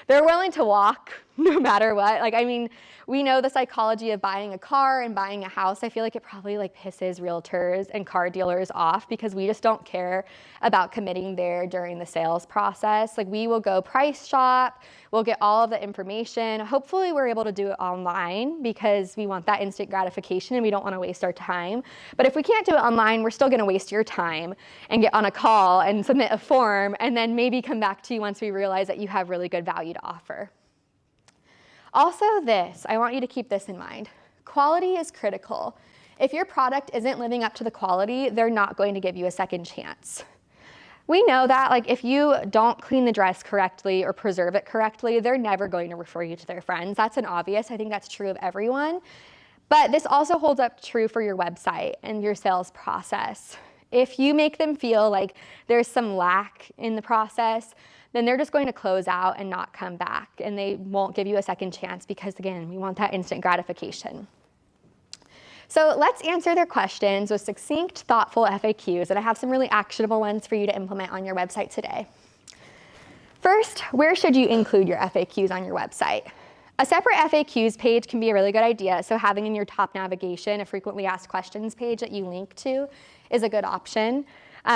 They're willing to walk no matter what. We know the psychology of buying a car and buying a house. I feel like it probably pisses realtors and car dealers off because we just don't care about committing there during the sales process. We will go price shop, we'll get all of the information. Hopefully we're able to do it online because we want that instant gratification and we don't want to waste our time. But if we can't do it online, we're still going to waste your time and get on a call and submit a form and then maybe come back to you once we realize that you have really good value to offer. Also I want you to keep this in mind. Quality is critical. if your product isn't living up to the quality, they're not going to give you a second chance. We know that like if you don't clean the dress correctly or preserve it correctly, they're never going to refer you to their friends. That's an obvious. I think that's true of everyone. But this also holds up true for your website and your sales process. If you make them feel like there's some lack in the process, then they're just going to close out and not come back, and they won't give you a second chance because, again, we want that instant gratification. So let's answer their questions with succinct, thoughtful FAQs, and I have some really actionable ones for you to implement on your website today. First, where should you include your FAQs on your website? A separate FAQs page can be a really good idea, so having in your top navigation a frequently asked questions page that you link to is a good option.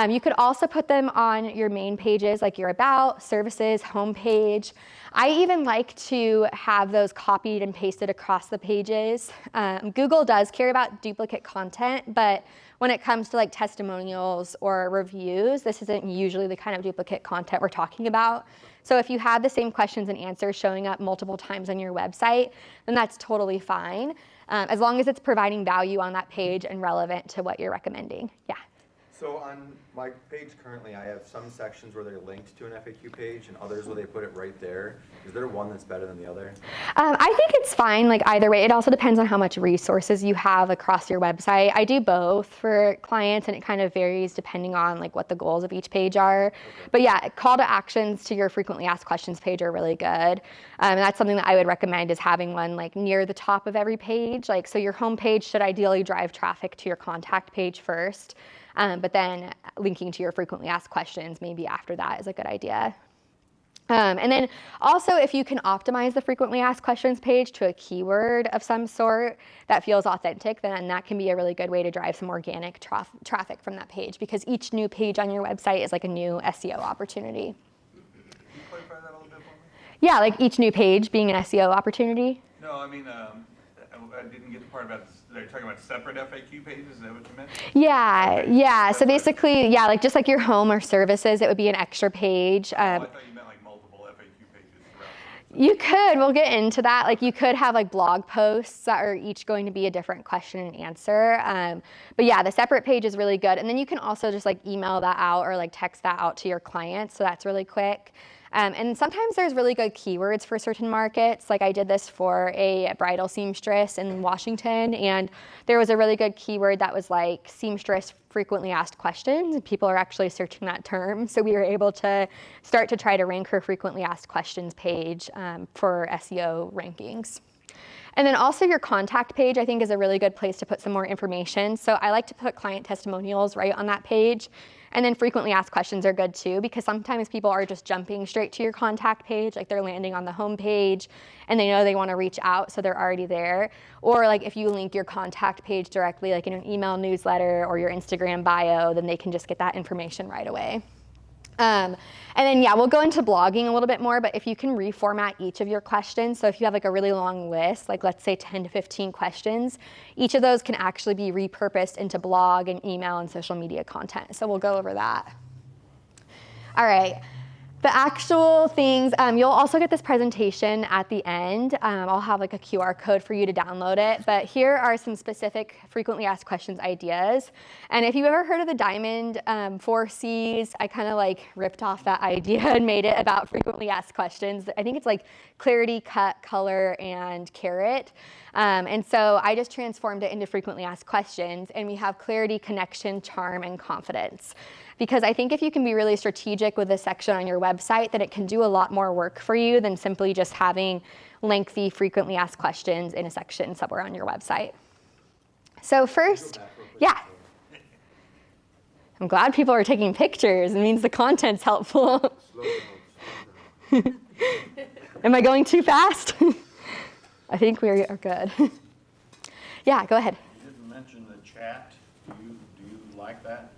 You could also put them on your main pages like your About, Services, Homepage. I even like to have those copied and pasted across the pages. Google does care about duplicate content, but when it comes to like testimonials or reviews, this isn't usually the kind of duplicate content we're talking about. So if you have the same questions and answers showing up multiple times on your website, then that's totally fine, as long as it's providing value on that page and relevant to what you're recommending. Yeah. So on my page currently, I have some sections where they're linked to an FAQ page and others where they put it right there. Is there one that's better than the other? I think it's fine, like either way. It also depends on how much resources you have across your website. I do both for clients, and it kind of varies depending on like what the goals of each page are. Okay. But yeah, call to actions to your frequently asked questions page are really good. And that's something that I would recommend is having one like near the top of every page. Like, so your home page should ideally drive traffic to your contact page first. But then linking to your frequently asked questions maybe after that is a good idea. And then also if you can optimize the frequently asked questions page to a keyword of some sort that feels authentic, then that can be a really good way to drive some organic traffic from that page, because each new page on your website is like a new SEO opportunity. Can you clarify that a little bit for me? Yeah, like each new page being an SEO opportunity. No, I mean, I didn't get the part about, they're talking about separate FAQ pages, is that what you meant? Yeah, Okay. yeah. So basically, yeah, like just like your home or services, it would be an extra page. I thought you meant like multiple FAQ pages throughout. You could, we'll get into that. Like you could have like blog posts that are each going to be a different question and answer. But yeah, the separate page is really good. And then you can also just like email that out or like text that out to your clients. So that's really quick. And sometimes there's really good keywords for certain markets. Like I did this for a bridal seamstress in Washington, and there was a really good keyword that was like seamstress frequently asked questions, and people are actually searching that term. So we were able to start to try to rank her frequently asked questions page for SEO rankings. And then also your contact page, I think, is a really good place to put some more information. So I like to put client testimonials right on that page. And then frequently asked questions are good too, because sometimes people are just jumping straight to your contact page, like they're landing on the home page and they know they want to reach out, so they're already there. Or like if you link your contact page directly, like in an email newsletter or your Instagram bio, then they can just get that information right away. And then, yeah, we'll go into blogging a little bit more, but if you can reformat each of your questions, so if you have like a really long list, like let's say 10 to 15 questions, each of those can actually be repurposed into blog and email and social media content. So we'll go over that. All right. The actual things, you'll also get this presentation at the end. I'll have like a QR code for you to download it, but here are some specific frequently asked questions ideas. And if you've ever heard of the Diamond 4 C's, I kind of like ripped off that idea and made it about frequently asked questions. I think it's like clarity, cut, color, and carrot. And so I just transformed it into frequently asked questions, and we have clarity, connection, charm, and confidence. Because I think if you can be really strategic with this section on your website, then it can do a lot more work for you than simply just having lengthy, frequently asked questions in a section somewhere on your website. So first, yeah. I'm glad people are taking pictures. It means the content's helpful. Am I going too fast? I think we are good. Yeah, go ahead. You didn't mention the chat. Do you like that?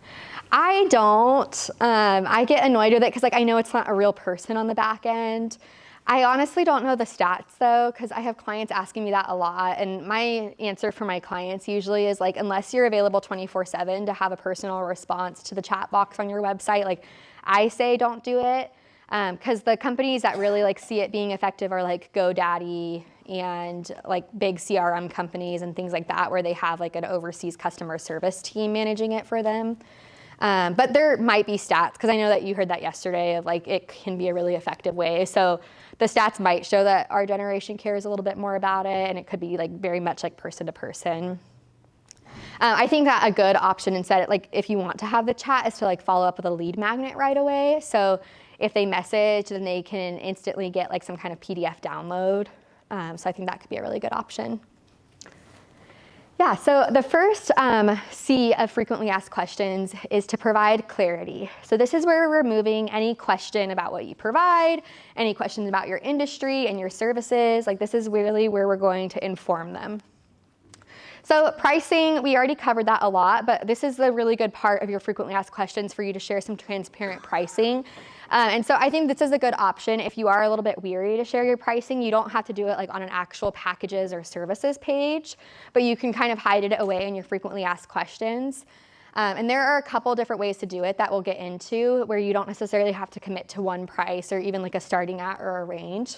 I don't. I get annoyed with it because like I know it's not a real person on the back end. I honestly don't know the stats though, because I have clients asking me that a lot, and my answer for my clients usually is like, unless you're available 24/7 to have a personal response to the chat box on your website, like I say don't do it. Because the companies that really like see it being effective are like GoDaddy and like big CRM companies and things like that, where they have like an overseas customer service team managing it for them. But there might be stats, because I know that you heard that yesterday, of like it can be a really effective way. So the stats might show that our generation cares a little bit more about it, and it could be like very much like person to person. I think that a good option instead, like if you want to have the chat, is to like follow up with a lead magnet right away. So if they message, then they can instantly get like some kind of PDF download. So I think that could be a really good option. Yeah, so the first C of frequently asked questions is to provide clarity. So this is where we're removing any question about what you provide, any questions about your industry and your services. Like this is really where we're going to inform them. So pricing, we already covered that a lot, but this is the really good part of your frequently asked questions for you to share some transparent pricing. And so I think this is a good option if you are a little bit weary to share your pricing. You don't have to do it like on an actual packages or services page, but you can kind of hide it away in your frequently asked questions. And there are a couple different ways to do it that we'll get into, where you don't necessarily have to commit to one price or even like a starting at or a range.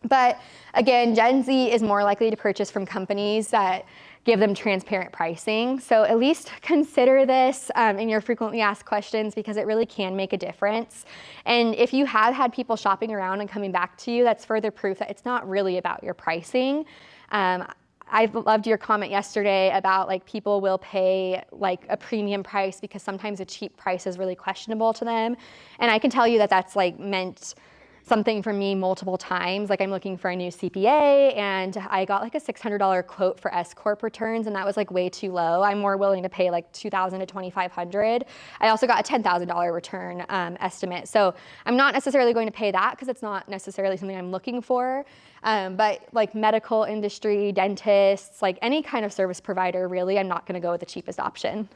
But again, Gen Z is more likely to purchase from companies that give them transparent pricing. So at least consider this in your frequently asked questions, because it really can make a difference. And if you have had people shopping around and coming back to you, that's further proof that it's not really about your pricing. I loved your comment yesterday about like people will pay like a premium price because sometimes a cheap price is really questionable to them. And I can tell you that that's like meant something for me multiple times. Like I'm looking for a new CPA and I got like a $600 quote for S Corp returns, and that was like way too low. I'm more willing to pay like $2,000 to $2,500. I also got a $10,000 return estimate. So I'm not necessarily going to pay that because it's not necessarily something I'm looking for. But like medical industry, dentists, like any kind of service provider, really, I'm not gonna go with the cheapest option.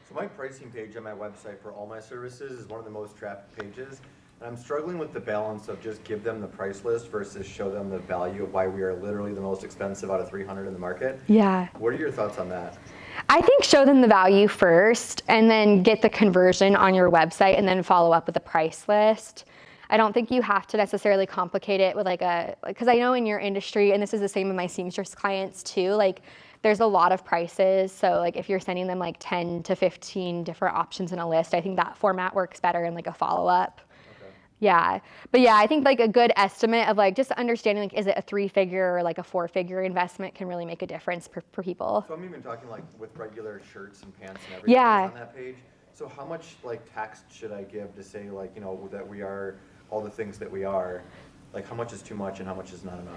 So my pricing page on my website for all my services is one of the most trafficked pages. And I'm struggling with the balance of just give them the price list versus show them the value of why we are literally the most expensive out of 300 in the market. Yeah. What are your thoughts on that? I think show them the value first and then get the conversion on your website and then follow up with a price list. I don't think you have to necessarily complicate it with because I know in your industry, and this is the same with my seamstress clients too, like there's a lot of prices. So like if you're sending them like 10 to 15 different options in a list, I think that format works better in like a follow-up. Yeah, but yeah, I think like a good estimate of like just understanding like is it a 3-figure or like a 4-figure investment can really make a difference for people. So I'm even talking like with regular shirts and pants and everything on that page. So how much like text should I give to say like, you know, that we are all the things that we are? Like how much is too much and how much is not enough?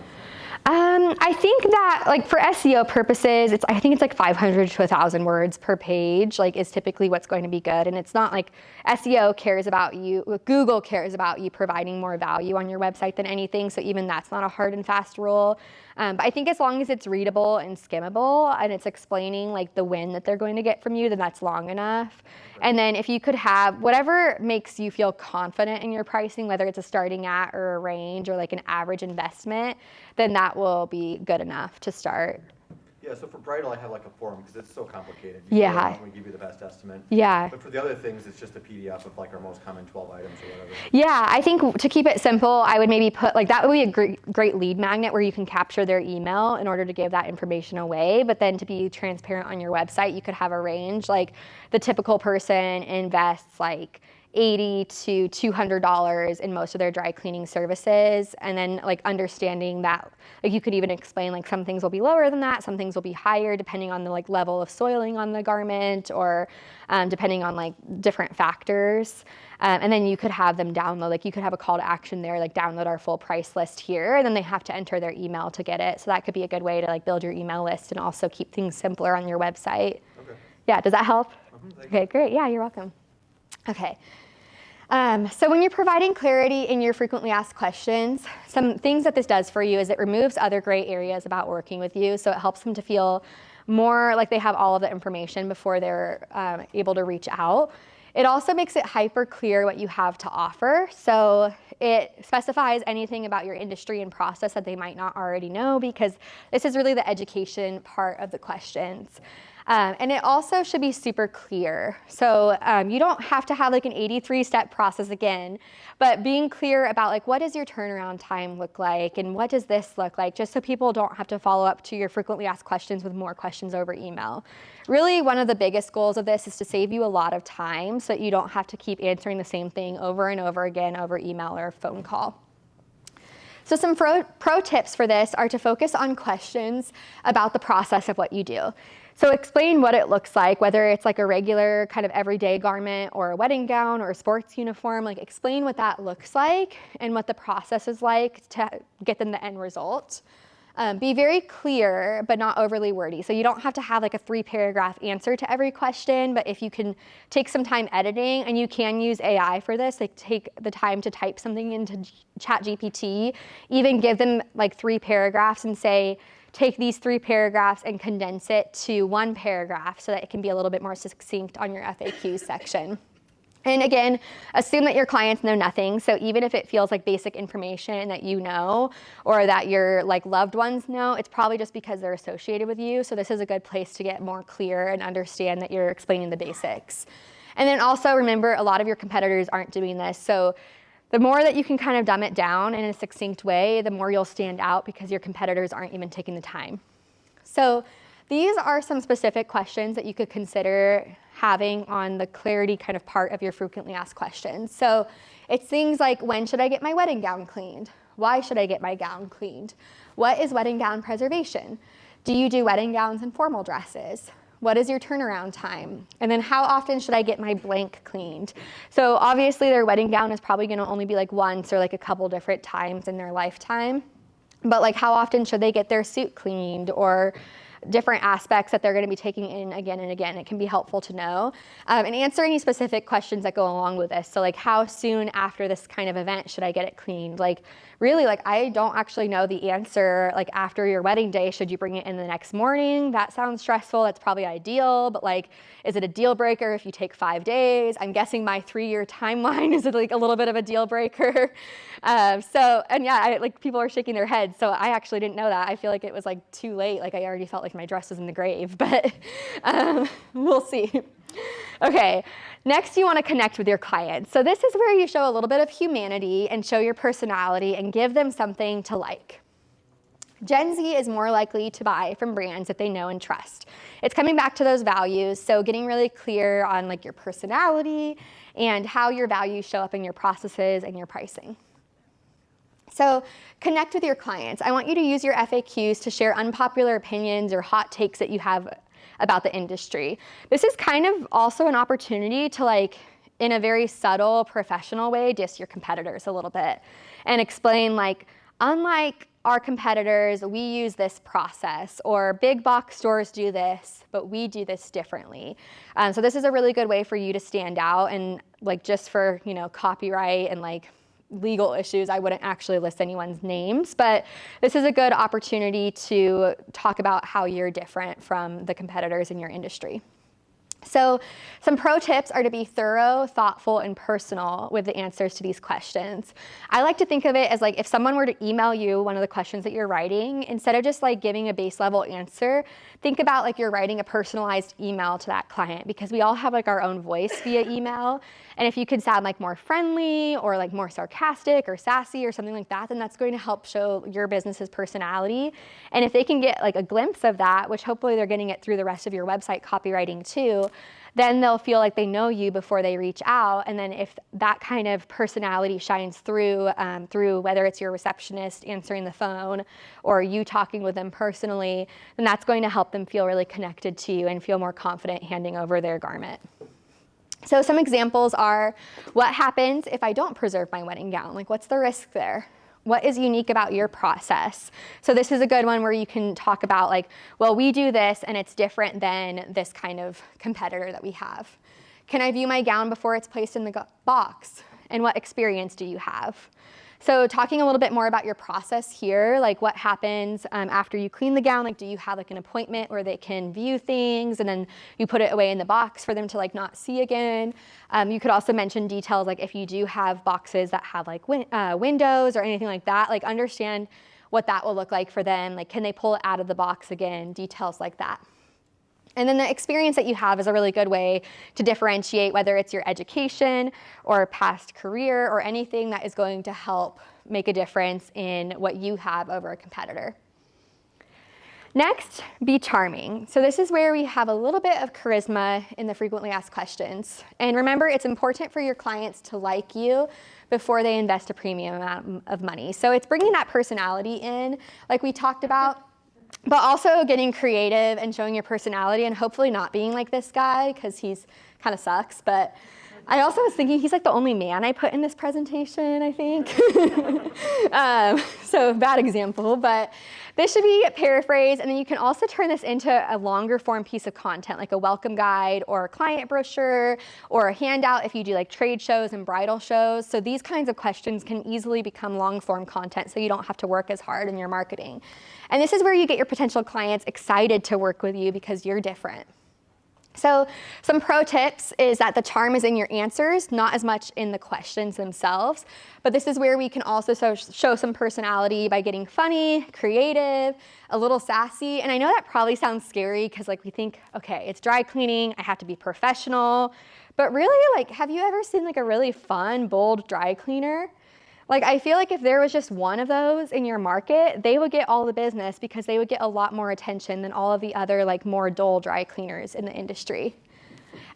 I think that like for SEO purposes, I think it's like 500 to 1,000 words per page, like is typically what's going to be good. And it's not like SEO cares about you, Google cares about you providing more value on your website than anything. So even that's not a hard and fast rule. But I think as long as it's readable and skimmable and it's explaining like the win that they're going to get from you, then that's long enough. And then if you could have whatever makes you feel confident in your pricing, whether it's a starting at or a range or like an average investment, then that will be good enough to start. Yeah, so for bridal, I have like a form because it's so complicated. Yeah. We give you the best estimate. Yeah. But for the other things, it's just a PDF of like our most common 12 items or whatever. Yeah, I think to keep it simple, I would maybe put like that would be a great lead magnet where you can capture their email in order to give that information away. But then to be transparent on your website, you could have a range. Like the typical person invests like $80 to $200 in most of their dry cleaning services, and then like understanding that like you could even explain like some things will be lower than that, some things will be higher depending on the like level of soiling on the garment or depending on like different factors. And then you could have them download, like you could have a call to action there, like download our full price list here, and then they have to enter their email to get it. So that could be a good way to like build your email list and also keep things simpler on your website. Okay. Yeah, does that help? Thank you. Okay, great. Yeah, you're welcome. Okay. So when you're providing clarity in your frequently asked questions, some things that this does for you is it removes other gray areas about working with you. So it helps them to feel more like they have all of the information before they're able to reach out. It also makes it hyper clear what you have to offer. So it specifies anything about your industry and process that they might not already know, because this is really the education part of the questions. And it also should be super clear. So you don't have to have like an 83-step process again, but being clear about like what does your turnaround time look like and what does this look like, just so people don't have to follow up to your frequently asked questions with more questions over email. Really, one of the biggest goals of this is to save you a lot of time so that you don't have to keep answering the same thing over and over again over email or phone call. So some pro tips for this are to focus on questions about the process of what you do. So explain what it looks like, whether it's like a regular kind of everyday garment or a wedding gown or a sports uniform, like explain what that looks like and what the process is like to get them the end result. Be very clear, but not overly wordy. So you don't have to have like a 3-paragraph answer to every question, but if you can take some time editing, and you can use AI for this, like take the time to type something into ChatGPT, even give them like 3 paragraphs and say, take these 3 paragraphs and condense it to 1 paragraph so that it can be a little bit more succinct on your FAQ section. And again, assume that your clients know nothing. So even if it feels like basic information that you know or that your like loved ones know, it's probably just because they're associated with you. So this is a good place to get more clear and understand that you're explaining the basics. And then also remember, a lot of your competitors aren't doing this. So the more that you can kind of dumb it down in a succinct way, the more you'll stand out because your competitors aren't even taking the time. So these are some specific questions that you could consider having on the clarity kind of part of your frequently asked questions. So it's things like, when should I get my wedding gown cleaned? Why should I get my gown cleaned? What is wedding gown preservation? Do you do wedding gowns and formal dresses? What is your turnaround time? And then how often should I get my blank cleaned? So obviously their wedding gown is probably gonna only be like once or like a couple different times in their lifetime. But like how often should they get their suit cleaned, or different aspects that they're going to be taking in again and again? It can be helpful to know. And answer any specific questions that go along with this. So like, how soon after this kind of event should I get it cleaned? Like really, like I don't actually know the answer. Like after your wedding day, should you bring it in the next morning? That sounds stressful. That's probably ideal. But like, is it a deal breaker if you take 5 days? I'm guessing my 3-year timeline is like a little bit of a deal breaker. And yeah, like people are shaking their heads. So I actually didn't know that. I feel like it was like too late. Like I already felt like my dress was in the grave, but we'll see. Okay, next you want to connect with your clients. So this is where you show a little bit of humanity and show your personality and give them something to like. Gen Z is more likely to buy from brands that they know and trust. It's coming back to those values, so getting really clear on like your personality and how your values show up in your processes and your pricing. So connect with your clients. I want you to use your FAQs to share unpopular opinions or hot takes that you have about the industry. This is kind of also an opportunity to like, in a very subtle, professional way, diss your competitors a little bit and explain like, unlike our competitors, we use this process, or big box stores do this, but we do this differently. So this is a really good way for you to stand out, and like just for, you know, copyright and like legal issues, I wouldn't actually list anyone's names, but this is a good opportunity to talk about how you're different from the competitors in your industry. So some pro tips are to be thorough, thoughtful, and personal with the answers to these questions. I like to think of it as like if someone were to email you one of the questions that you're writing, instead of just like giving a base level answer, think about like you're writing a personalized email to that client, because we all have like our own voice via email. And if you could sound like more friendly or like more sarcastic or sassy or something like that, then that's going to help show your business's personality. And if they can get like a glimpse of that, which hopefully they're getting it through the rest of your website copywriting too, then they'll feel like they know you before they reach out. And then if that kind of personality shines through, through whether it's your receptionist answering the phone or you talking with them personally, then that's going to help them feel really connected to you and feel more confident handing over their garment. So some examples are, what happens if I don't preserve my wedding gown? Like, what's the risk there? What is unique about your process? So this is a good one where you can talk about like, well, we do this and it's different than this kind of competitor that we have. Can I view my gown before it's placed in the box? And what experience do you have? So talking a little bit more about your process here, like what happens after you clean the gown, like do you have like an appointment where they can view things and then you put it away in the box for them to like not see again? You could also mention details like if you do have boxes that have like windows or anything like that, like understand what that will look like for them. Like can they pull it out of the box again? Details like that. And then the experience that you have is a really good way to differentiate whether it's your education or past career or anything that is going to help make a difference in what you have over a competitor. Next, be charming. So this is where we have a little bit of charisma in the frequently asked questions. And remember, it's important for your clients to like you before they invest a premium amount of money. So it's bringing that personality in, like we talked about, but also getting creative and showing your personality and hopefully not being like this guy because he's kind of sucks. But I also was thinking he's like the only man I put in this presentation, I think. So bad example, but this should be paraphrased. And then you can also turn this into a longer form piece of content, like a welcome guide or a client brochure or a handout if you do like trade shows and bridal shows. So these kinds of questions can easily become long form content so you don't have to work as hard in your marketing. And this is where you get your potential clients excited to work with you because you're different. So some pro tips is that the charm is in your answers, not as much in the questions themselves. But this is where we can also show some personality by getting funny, creative, a little sassy. And I know that probably sounds scary because like we think, okay, it's dry cleaning, I have to be professional. But really, like, have you ever seen like a really fun, bold dry cleaner? Like, I feel like if there was just one of those in your market, they would get all the business because they would get a lot more attention than all of the other, like, more dull dry cleaners in the industry.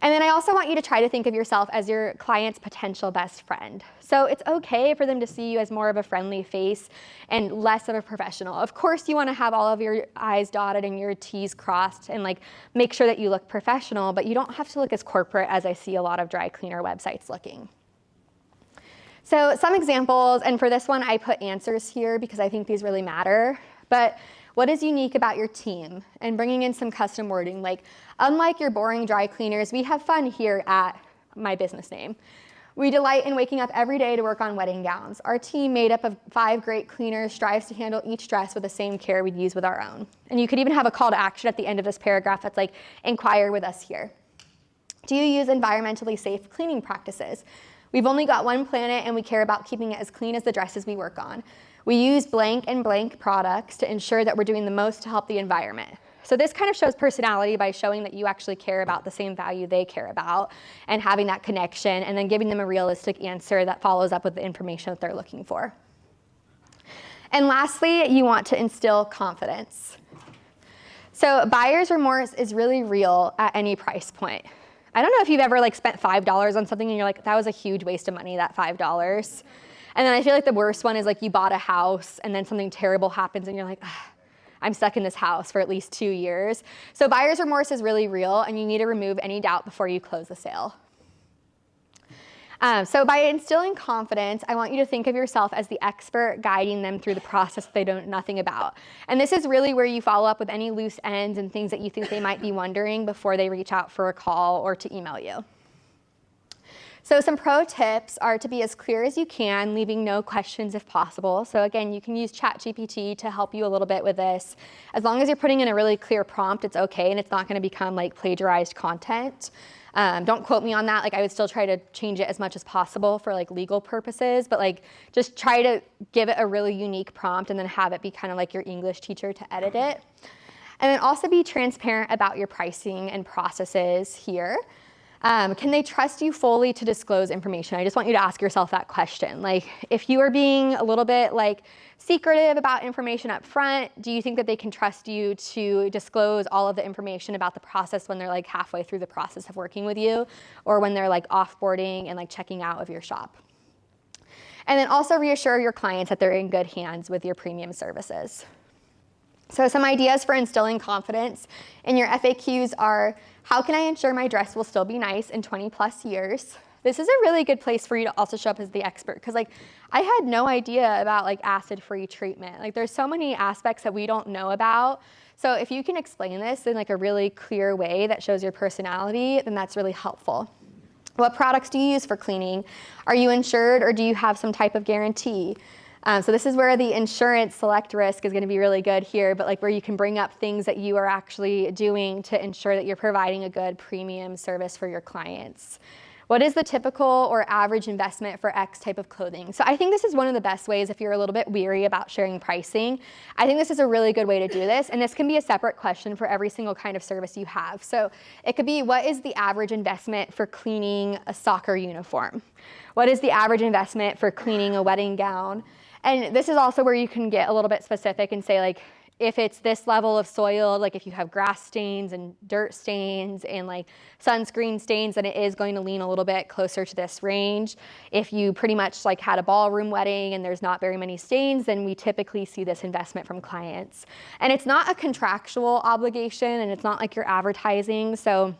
And then I also want you to try to think of yourself as your client's potential best friend. So it's okay for them to see you as more of a friendly face and less of a professional. Of course, you want to have all of your I's dotted and your T's crossed and like make sure that you look professional, but you don't have to look as corporate as I see a lot of dry cleaner websites looking. So some examples, and for this one, I put answers here because I think these really matter. But what is unique about your team? And bringing in some custom wording, like, unlike your boring dry cleaners, we have fun here at my business name. We delight in waking up every day to work on wedding gowns. Our team, made up of 5 great cleaners, strives to handle each dress with the same care we'd use with our own. And you could even have a call to action at the end of this paragraph that's like, inquire with us here. Do you use environmentally safe cleaning practices? We've only got one planet and we care about keeping it as clean as the dresses we work on. We use blank and blank products to ensure that we're doing the most to help the environment. So this kind of shows personality by showing that you actually care about the same value they care about and having that connection and then giving them a realistic answer that follows up with the information that they're looking for. And lastly, you want to instill confidence. So buyer's remorse is really real at any price point. I don't know if you've ever like spent $5 on something and you're like, that was a huge waste of money, that $5. And then I feel like the worst one is like you bought a house and then something terrible happens and you're like, I'm stuck in this house for at least 2 years. So buyer's remorse is really real and you need to remove any doubt before you close the sale. So by instilling confidence, I want you to think of yourself as the expert guiding them through the process that they know nothing about. And this is really where you follow up with any loose ends and things that you think they might be wondering before they reach out for a call or to email you. So some pro tips are to be as clear as you can, leaving no questions if possible. So again, you can use ChatGPT to help you a little bit with this. As long as you're putting in a really clear prompt, it's okay, and it's not going to become like plagiarized content. Don't quote me on that. Like I would still try to change it as much as possible for like legal purposes, but like just try to give it a really unique prompt and then have it be kind of like your English teacher to edit it. And then also be transparent about your pricing and processes here. Can they trust you fully to disclose information? I just want you to ask yourself that question. Like, if you are being a little bit like secretive about information up front, do you think that they can trust you to disclose all of the information about the process when they're like halfway through the process of working with you, or when they're like offboarding and like checking out of your shop? And then also reassure your clients that they're in good hands with your premium services. So some ideas for instilling confidence in your FAQs are, how can I ensure my dress will still be nice in 20 plus years? This is a really good place for you to also show up as the expert, because like I had no idea about like acid-free treatment. Like there's so many aspects that we don't know about. So if you can explain this in like a really clear way that shows your personality, then that's really helpful. What products do you use for cleaning? Are you insured or do you have some type of guarantee? So this is where the insurance select risk is going to be really good here, but like where you can bring up things that you are actually doing to ensure that you're providing a good premium service for your clients. What is the typical or average investment for X type of clothing? So I think this is one of the best ways if you're a little bit weary about sharing pricing. I think this is a really good way to do this, and this can be a separate question for every single kind of service you have. So it could be, what is the average investment for cleaning a soccer uniform? What is the average investment for cleaning a wedding gown? And this is also where you can get a little bit specific and say, like, if it's this level of soil, like if you have grass stains and dirt stains and like sunscreen stains, then it is going to lean a little bit closer to this range. If you pretty much like had a ballroom wedding and there's not very many stains, then we typically see this investment from clients. And it's not a contractual obligation, and it's not like you're advertising. So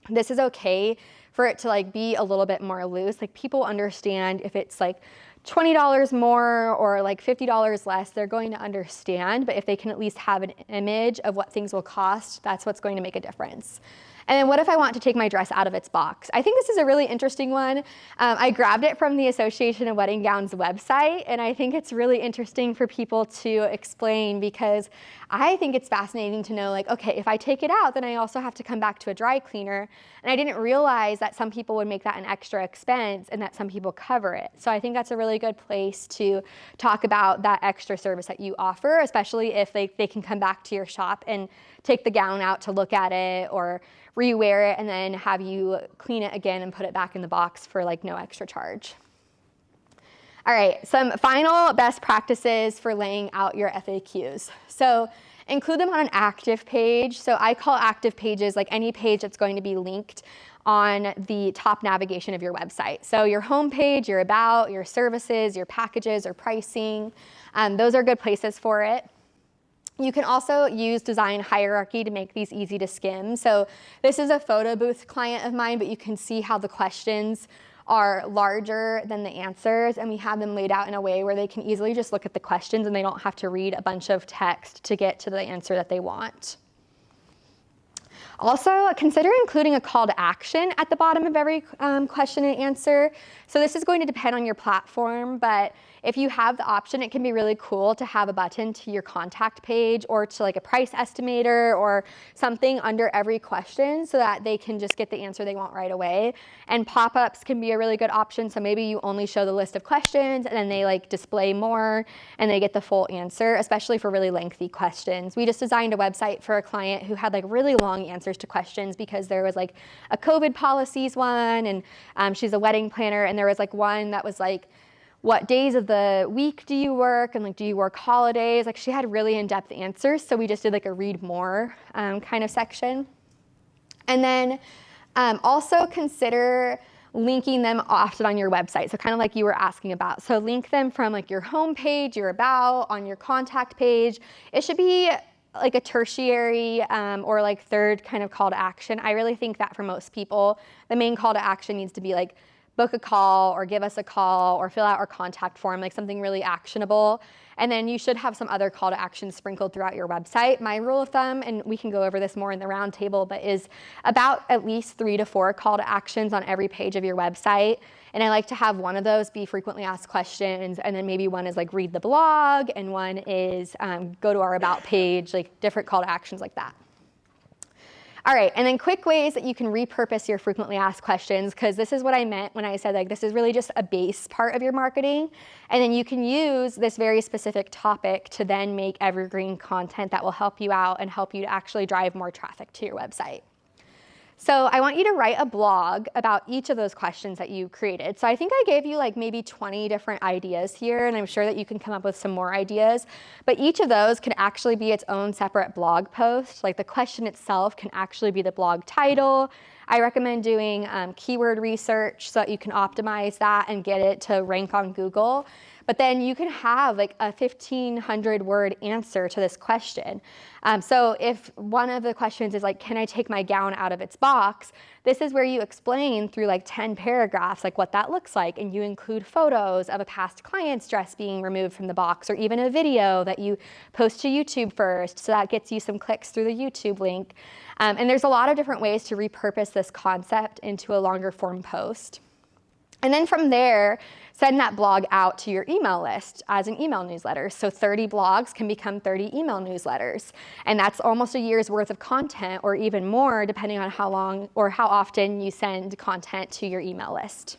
this is okay for it to like be a little bit more loose. Like, people understand if it's like $20 more or like $50 less, they're going to understand. But if they can at least have an image of what things will cost, that's what's going to make a difference. And then what if I want to take my dress out of its box? I think this is a really interesting one. I grabbed it from the Association of Wedding Gowns website, and I think it's really interesting for people to explain, because I think it's fascinating to know, like, okay, if I take it out, then I also have to come back to a dry cleaner. And I didn't realize that some people would make that an extra expense and that some people cover it. So I think that's a really good place to talk about that extra service that you offer, especially if they can come back to your shop and take the gown out to look at it or rewear it and then have you clean it again and put it back in the box for like no extra charge. All right, some final best practices for laying out your FAQs. So include them on an active page. So I call active pages like any page that's going to be linked on the top navigation of your website. So your home page, your about, your services, your packages or pricing, those are good places for it. You can also use design hierarchy to make these easy to skim. So this is a photo booth client of mine, but you can see how the questions are larger than the answers, and we have them laid out in a way where they can easily just look at the questions and they don't have to read a bunch of text to get to the answer that they want. Also, consider including a call to action at the bottom of every question and answer. So this is going to depend on your platform, but if you have the option, it can be really cool to have a button to your contact page or to like a price estimator or something under every question so that they can just get the answer they want right away. And pop-ups can be a really good option. So maybe you only show the list of questions and then they like display more and they get the full answer, especially for really lengthy questions. We just designed a website for a client who had like really long answers to questions because there was like a COVID policies one, and she's a wedding planner, and there was like one that was like, what days of the week do you work? And like, do you work holidays? Like, she had really in-depth answers. So we just did like a read more kind of section. And then also consider linking them often on your website. So kind of like you were asking about. So link them from like your home page, your about, on your contact page. It should be like a tertiary or like third kind of call to action. I really think that for most people, the main call to action needs to be like, book a call or give us a call or fill out our contact form, like something really actionable. And then you should have some other call to action sprinkled throughout your website. My rule of thumb, and we can go over this more in the round table, but is about at least 3 to 4 call to actions on every page of your website. And I like to have one of those be frequently asked questions, and then maybe one is like read the blog, and one is go to our about page, like different call to actions like that. All right, and then quick ways that you can repurpose your frequently asked questions, because this is what I meant when I said like this is really just a base part of your marketing, and then you can use this very specific topic to then make evergreen content that will help you out and help you to actually drive more traffic to your website. So I want you to write a blog about each of those questions that you created. So I think I gave you like maybe 20 different ideas here, and I'm sure that you can come up with some more ideas. But each of those can actually be its own separate blog post. Like the question itself can actually be the blog title. I recommend doing keyword research so that you can optimize that and get it to rank on Google. But then you can have like a 1,500 word answer to this question. So if one of the questions is like, can I take my gown out of its box? This is where you explain through like 10 paragraphs like what that looks like, and you include photos of a past client's dress being removed from the box, or even a video that you post to YouTube first, so that gets you some clicks through the YouTube link. And there's a lot of different ways to repurpose this concept into a longer form post. And then from there, send that blog out to your email list as an email newsletter. So 30 blogs can become 30 email newsletters. And that's almost a year's worth of content, or even more, depending on how long or how often you send content to your email list.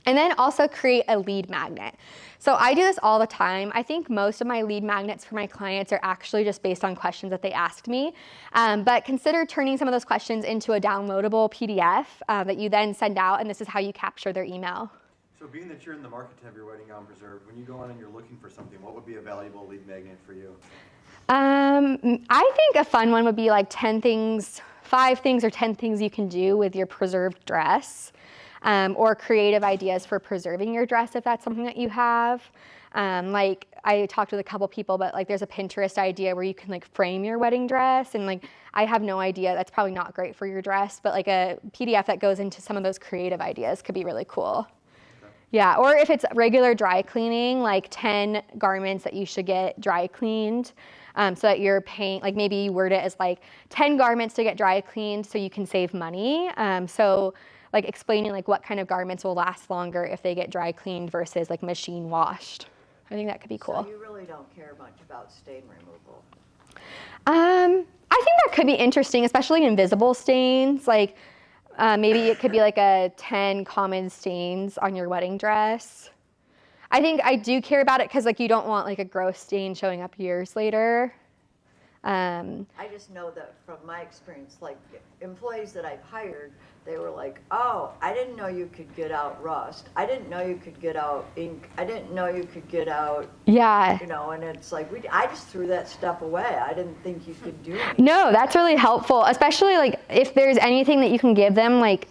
And then also create a lead magnet. So I do this all the time. I think most of my lead magnets for my clients are actually just based on questions that they asked me. But consider turning some of those questions into a downloadable PDF that you then send out, and this is how you capture their email. So being that you're in the market to have your wedding gown preserved, when you go on and you're looking for something, what would be a valuable lead magnet for you? I think a fun one would be like 10 things, 5 things or 10 things you can do with your preserved dress. Or creative ideas for preserving your dress if that's something that you have. Like I talked with a couple people, but like there's a Pinterest idea where you can like frame your wedding dress, and like I have no idea, that's probably not great for your dress, but like a PDF that goes into some of those creative ideas could be really cool. Yeah, or if it's regular dry cleaning, like 10 garments that you should get dry cleaned, so that you're paying, like maybe you word it as like 10 garments to get dry cleaned so you can save money. So like explaining like what kind of garments will last longer if they get dry cleaned versus like machine washed. I think that could be cool. So you really don't care much about stain removal? I think that could be interesting, especially invisible stains. Like maybe it could be like a 10 common stains on your wedding dress. I think I do care about it because like you don't want like a gross stain showing up years later. I just know that from my experience, like employees that I've hired, they were like, oh, I didn't know you could get out rust. I didn't know you could get out ink. I didn't know you could get out, Yeah. you know, and it's like, I just threw that stuff away. I didn't think you could do anything. No, that's really helpful, especially like if there's anything that you can give them, like,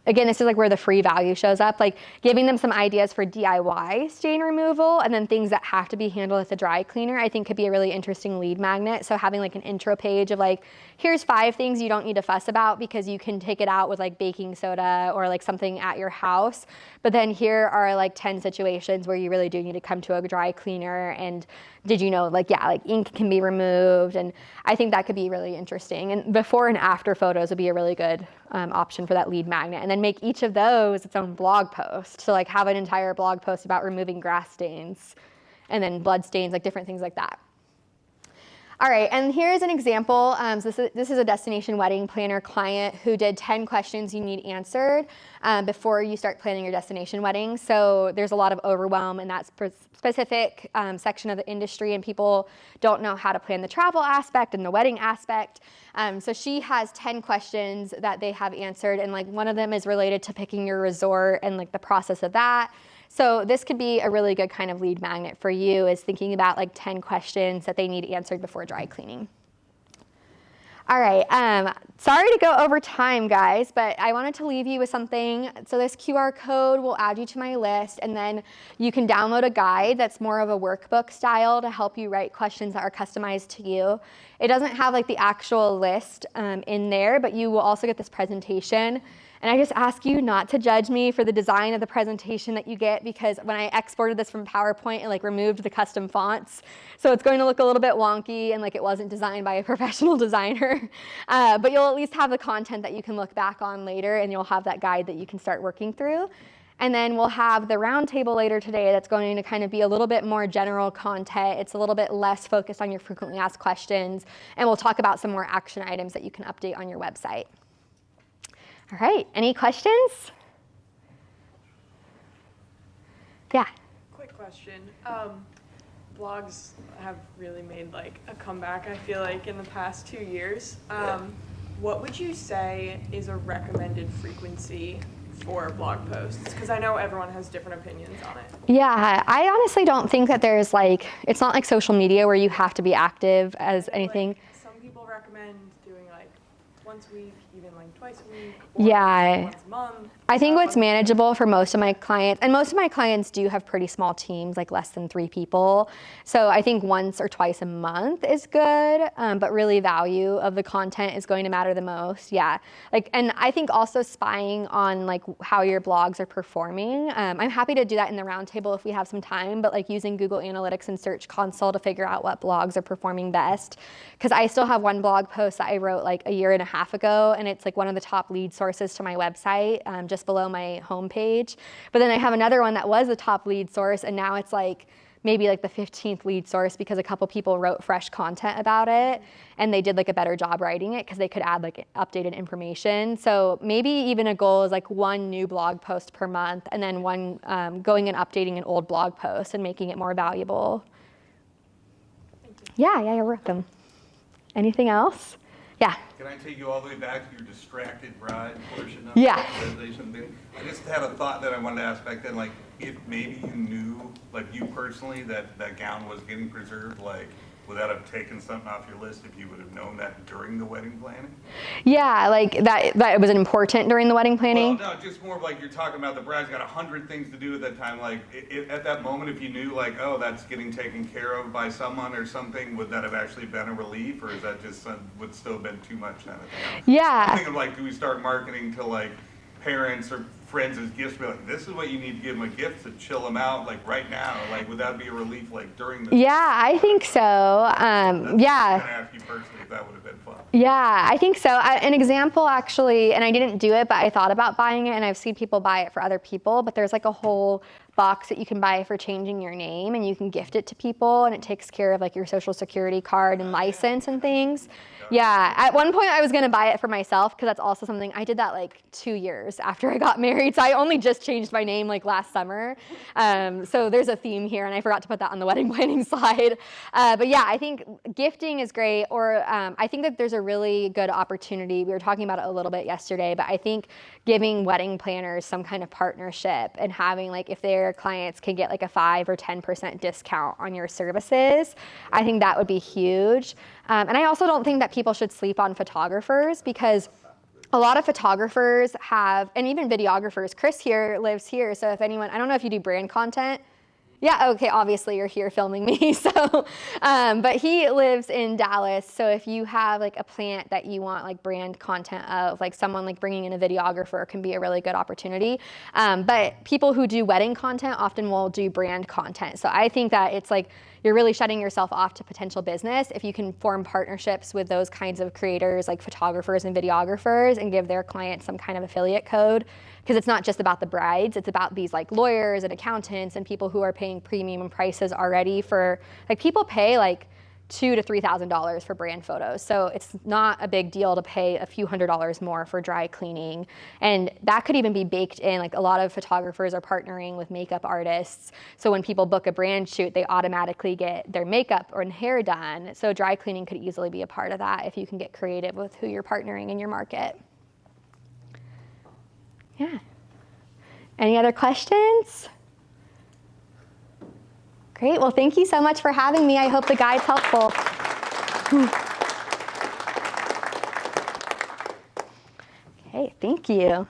again, this is like where the free value shows up, like giving them some ideas for DIY stain removal and then things that have to be handled with a dry cleaner, I think could be a really interesting lead magnet. So having like an intro page of like, here's 5 things you don't need to fuss about because you can take it out with like baking soda or like something at your house. But then here are like 10 situations where you really do need to come to a dry cleaner, and did you know, like, yeah, like ink can be removed, and I think that could be really interesting. And before and after photos would be a really good option for that lead magnet. And then make each of those its own blog post. So like have an entire blog post about removing grass stains and then blood stains, like different things like that. All right, and here's an example. So this is a destination wedding planner client who did 10 questions you need answered before you start planning your destination wedding. So there's a lot of overwhelm in that specific section of the industry, and people don't know how to plan the travel aspect and the wedding aspect. So she has 10 questions that they have answered, and like one of them is related to picking your resort and like the process of that. So this could be a really good kind of lead magnet for you, is thinking about like 10 questions that they need answered before dry cleaning. All right, sorry to go over time, guys, but I wanted to leave you with something. So this QR code will add you to my list, and then you can download a guide that's more of a workbook style to help you write questions that are customized to you. It doesn't have like the actual list in there, but you will also get this presentation. And I just ask you not to judge me for the design of the presentation that you get, because when I exported this from PowerPoint, it like removed the custom fonts. So it's going to look a little bit wonky and like it wasn't designed by a professional designer. But you'll at least have the content that you can look back on later, and you'll have that guide that you can start working through. And then we'll have the roundtable later today that's going to kind of be a little bit more general content. It's a little bit less focused on your frequently asked questions. And we'll talk about some more action items that you can update on your website. All right, any questions? Yeah. Quick question. Blogs have really made like a comeback, I feel like, in the past 2 years. What would you say is a recommended frequency for blog posts? Because I know everyone has different opinions on it. Yeah, I honestly don't think that there's like, it's not like social media where you have to be active as anything. Like, some people recommend doing like once a week, even like twice a week, or Yeah. once a month. I think what's manageable for most of my clients, and most of my clients do have pretty small teams, like less than 3 people. So I think once or twice a month is good, but really value of the content is going to matter the most. Yeah, like, and I think also spying on like how your blogs are performing. I'm happy to do that in the roundtable if we have some time, but like using Google Analytics and Search Console to figure out what blogs are performing best. Because I still have one blog post that I wrote like a year and a half ago, and and it's like one of the top lead sources to my website, just below my homepage. But then I have another one that was the top lead source, and now it's like maybe like the 15th lead source because a couple people wrote fresh content about it, and they did like a better job writing it because they could add like updated information. So maybe even a goal is like one new blog post per month, and then one going and updating an old blog post and making it more valuable. Yeah, you're welcome. Anything else? Yeah. Can I take you all the way back to your distracted bride portion of Yeah. the presentation thing? I just had a thought that I wanted to ask back then, like, if maybe you knew, like you personally, that that gown was getting preserved, like, would that have taken something off your list if you would have known that during the wedding planning? Yeah, like that was important during the wedding planning. Well, no, just more of like you're talking about the bride's got 100 things to do at that time. Like at that moment, if you knew like, oh, that's getting taken care of by someone or something, would that have actually been a relief, or is that just would still have been too much kind of thing? I'm Yeah. thinking of like, do we start marketing to like parents or friends as gifts? Be like, this is what you need to give them a gift to chill them out, like right now. Like, would that be a relief, like during the? Yeah, I think so. Yeah. I'm gonna ask you personally if that would have been fun. Yeah, I think so. An example actually, and I didn't do it, but I thought about buying it, and I've seen people buy it for other people, but there's like a whole box that you can buy for changing your name, and you can gift it to people, and it takes care of like your social security card and license and things. Yeah, at one point I was gonna buy it for myself because that's also something, I did that like 2 years after I got married, so I only just changed my name like last summer. So there's a theme here, and I forgot to put that on the wedding planning slide. But yeah, I think gifting is great, or I think that there's a really good opportunity. We were talking about it a little bit yesterday, but I think giving wedding planners some kind of partnership and having like, if their clients can get like a 5 or 10% discount on your services, I think that would be huge. And I also don't think that people should sleep on photographers, because a lot of photographers have, and even videographers, Chris here lives here, so if anyone, I don't know if you do brand content. Yeah, okay, obviously you're here filming me, so, but he lives in Dallas, so if you have like a plant that you want like brand content of, like someone like bringing in a videographer can be a really good opportunity. But people who do wedding content often will do brand content. So I think that it's like, you're really shutting yourself off to potential business if you can form partnerships with those kinds of creators like photographers and videographers and give their clients some kind of affiliate code. Because it's not just about the brides, it's about these like lawyers and accountants and people who are paying premium prices already for, like people pay like $2,000 to $3,000 for brand photos. So it's not a big deal to pay a few $100s more for dry cleaning. And that could even be baked in. Like a lot of photographers are partnering with makeup artists. So when people book a brand shoot, they automatically get their makeup or hair done. So dry cleaning could easily be a part of that if you can get creative with who you're partnering in your market. Yeah. Any other questions? Great. Well, thank you so much for having me. I hope the guide's helpful. Okay, thank you.